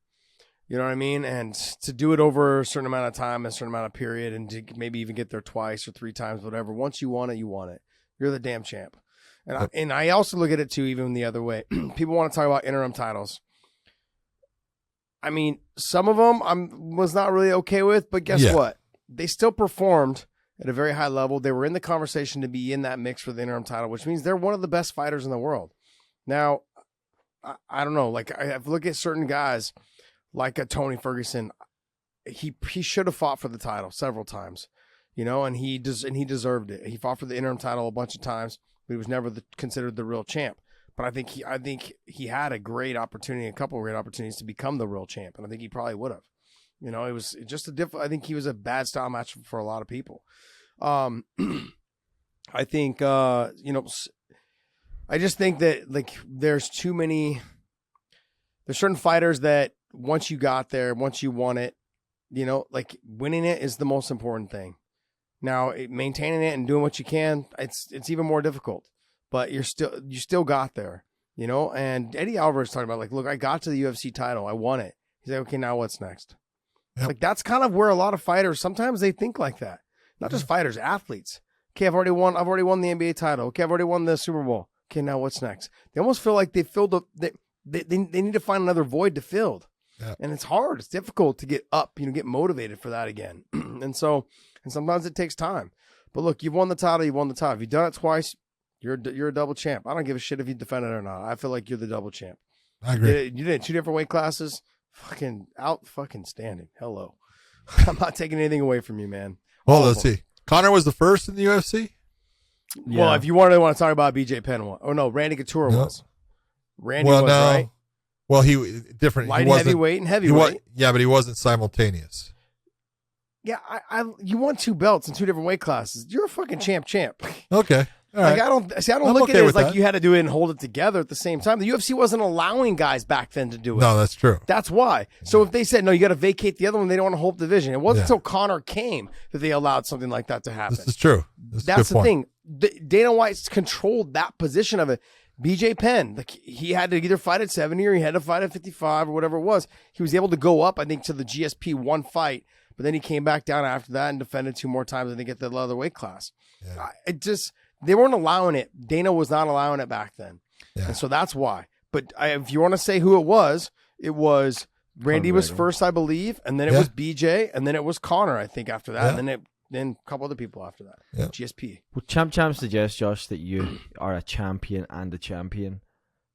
S3: You know what I mean? And to do it over a certain amount of time, a certain amount of period, and to maybe even get there twice or three times, whatever. Once you want it, you want it. You're the damn champ. And I also look at it too, even the other way. People want to talk about interim titles. I mean, some of them I was not really okay with, but guess what? They still performed at a very high level. They were in the conversation to be in that mix for the interim title, which means they're one of the best fighters in the world. Now, I don't know. Like, I look at certain guys like a Tony Ferguson. He should have fought for the title several times. and he deserved it. He fought for the interim title a bunch of times, but he was never considered the real champ. But I think he had a couple of great opportunities to become the real champ, and I think he probably would have. It was just I think he was a bad style match for a lot of people. I think I just think that like there's certain fighters that once you got there, once you won it, like winning it is the most important thing. Now maintaining it and doing what you can, it's even more difficult. But you still got there, And Eddie Alvarez talking about like, look, I got to the UFC title, I won it. He's like, okay, now what's next?
S2: Yep.
S3: Like that's kind of where a lot of fighters sometimes they think like that. Not just fighters, athletes. Okay, I've already won the NBA title. Okay, I've already won the Super Bowl. Okay, now what's next? They almost feel like they filled they need to find another void to fill.
S2: Yep.
S3: And it's hard. It's difficult to get up, get motivated for that again. and sometimes it takes time. But look, you've won the title. You've won the title. If you've done it twice, you're a double champ. I don't give a shit if you defend it or not. I feel like you're the double champ.
S2: I agree.
S3: You did it 2 different weight classes. Fucking standing. Hello. I'm not taking anything away from you, man.
S2: Well, let's see. Conor was the first in the UFC?
S3: Yeah. Well, if you want to talk about BJ Penn, no, Randy Couture was. Randy was, right?
S2: Well, he different.
S3: Light heavyweight and heavyweight.
S2: But he wasn't simultaneous.
S3: Yeah, you won 2 belts in 2 different weight classes. You're a fucking champ.
S2: Okay. All right.
S3: Like I don't look at it as like you had to do it and hold it together at the same time. The UFC wasn't allowing guys back then to do it.
S2: No, that's true.
S3: That's why. So if they said no, you got to vacate the other one, they don't want to hold the division. It wasn't until Conor came that they allowed something like that to happen.
S2: This is true.
S3: That's the thing. Dana White controlled that position of it. BJ Penn, like he had to either fight at 70 or he had to fight at 55 or whatever it was. He was able to go up, I think, to the GSP 1 fight, but then he came back down after that and defended 2 more times and they get the other weight class.
S2: Yeah.
S3: They weren't allowing it. Dana was not allowing it back then. Yeah. And so that's why. But if you want to say who it was Randy was first, I believe, and then it was BJ, and then it was Conor, I think, after that, and then a couple other people after that. Yeah. GSP.
S4: Well, Champ suggests, Josh, that you are a champion and a champion.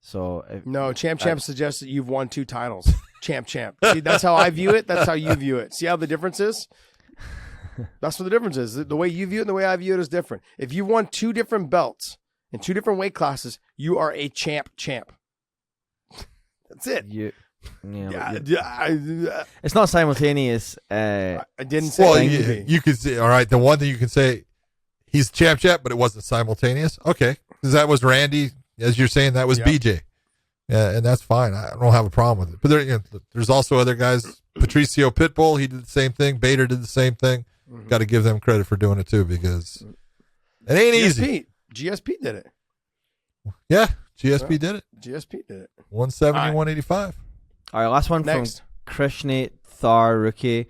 S4: So
S3: no, Champ suggests that you've won 2 titles. Champ. See, that's how I view it. That's how you view it. See how the difference is? That's what the difference is. The way you view it and the way I view it is different. If you won 2 different belts in 2 different weight classes, you are a champ. That's it.
S4: It's not simultaneous.
S3: I didn't say.
S2: Well, you could say, all right. The one thing you can say, he's champ, but it wasn't simultaneous. Okay, because that was Randy, as you're saying, that was BJ. Yeah, and that's fine. I don't have a problem with it. But there's also other guys. Patricio Pitbull, he did the same thing. Bader did the same thing. Mm-hmm. Got to give them credit for doing it too, because it ain't easy.
S3: GSP did it.
S2: Yeah, GSP did it.
S3: GSP did it.
S2: 170, 185.
S4: All right, last one from Krishnate Thar Rookie.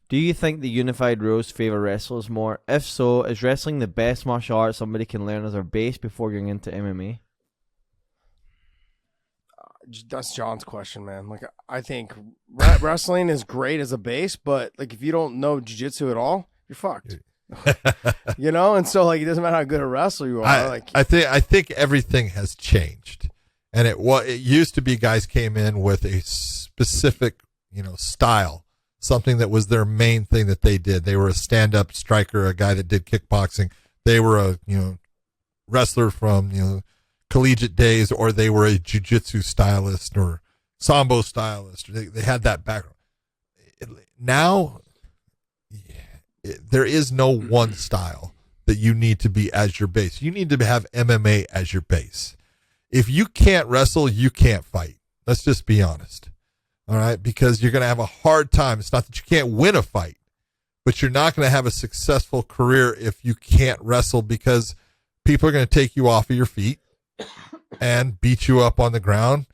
S4: Do you think the unified rules favor wrestlers more? If so, is wrestling the best martial art somebody can learn as their base before going into MMA?
S3: That's John's question, man. Like, I think wrestling is great as a base, but like if you don't know jiu-jitsu at all, you're fucked. And so like it doesn't matter how good a wrestler you are.
S2: I think everything has changed, and it used to be guys came in with a specific style, something that was their main thing that they did. They were a stand-up striker, a guy that did kickboxing. They were a wrestler from collegiate days, or they were a jiu-jitsu stylist or sambo stylist. They had that background. Now, there is no one style that you need to be as your base. You need to have MMA as your base. If you can't wrestle, you can't fight. Let's just be honest. All right? Because you're going to have a hard time. It's not that you can't win a fight, but you're not going to have a successful career if you can't wrestle, because people are going to take you off of your feet and beat you up on the ground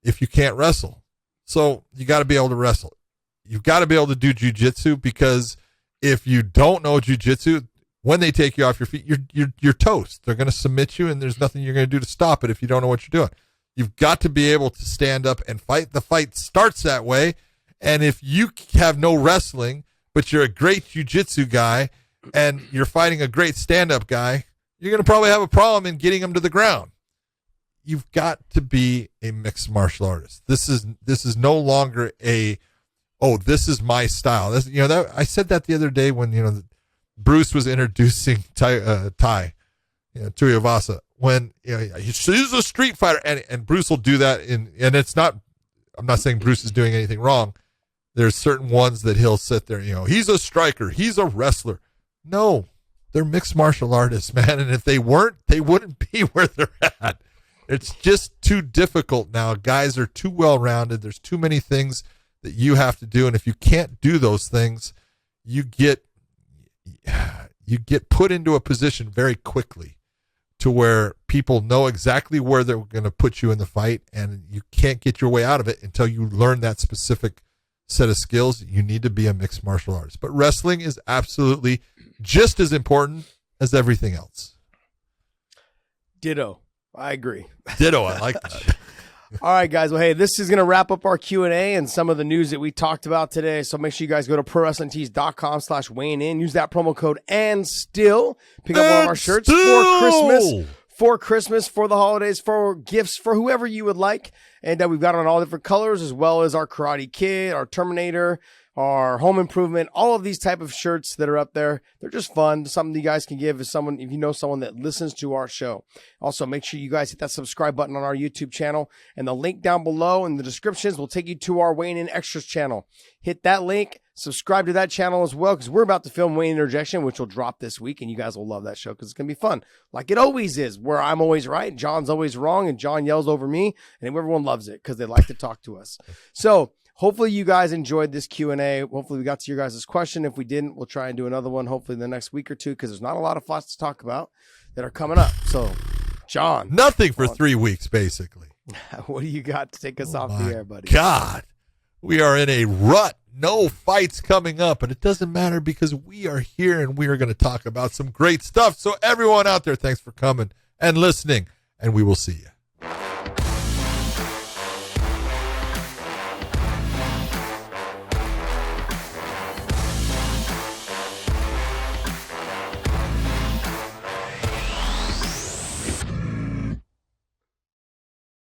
S2: if you can't wrestle. So you got to be able to wrestle. You've got to be able to do jiu-jitsu, because if you don't know jiu-jitsu, when they take you off your feet, you're toast. They're going to submit you, and there's nothing you're going to do to stop it if you don't know what you're doing. You've got to be able to stand up and fight. The fight starts that way, and if you have no wrestling, but you're a great jiu-jitsu guy and you're fighting a great stand-up guy, you're going to probably have a problem in getting him to the ground. You've got to be a mixed martial artist. This is no longer this is my style. I said that the other day when Bruce was introducing Tuivasa, when he's a street fighter, and Bruce will do that and it's not. I'm not saying Bruce is doing anything wrong. There's certain ones that he'll sit there. He's a striker. He's a wrestler. No, they're mixed martial artists, man. And if they weren't, they wouldn't be where they're at. It's just too difficult now. Guys are too well-rounded. There's too many things that you have to do, and if you can't do those things, you get put into a position very quickly to where people know exactly where they're going to put you in the fight, and you can't get your way out of it until you learn that specific set of skills. You need to be a mixed martial artist. But wrestling is absolutely just as important as everything else.
S3: Ditto. I agree.
S2: Ditto. I like that.
S3: All right, guys. Well, hey, this is going to wrap up our Q&A and some of the news that we talked about today. So make sure you guys go to ProWrestlingTees.com/weighing-in. Use that promo code and still pick up one of our shirts for Christmas, for the holidays, for gifts, for whoever you would like. And we've got on all different colors, as well as our Karate Kid, our Terminator, our Home Improvement, all of these type of shirts that are up there. They're just fun. Something you guys can give if you know someone that listens to our show. Also, make sure you guys hit that subscribe button on our YouTube channel, and the link down below in the descriptions will take you to our Weighing In Extras channel. Hit that link, subscribe to that channel as well, because we're about to film Weighing Interjection, which will drop this week, and you guys will love that show because it's going to be fun, like it always is, where I'm always right, John's always wrong, and John yells over me, and everyone loves it because they like to talk to us. So hopefully you guys enjoyed this Q&A. Hopefully we got to your guys' question. If we didn't, we'll try and do another one hopefully in the next week or two, because there's not a lot of thoughts to talk about that are coming up. So, John.
S2: Nothing for 3 weeks, basically.
S3: What do you got to take us off the air, buddy?
S2: God, we are in a rut. No fights coming up, and it doesn't matter because we are here and we are going to talk about some great stuff. So everyone out there, thanks for coming and listening, and we will see you.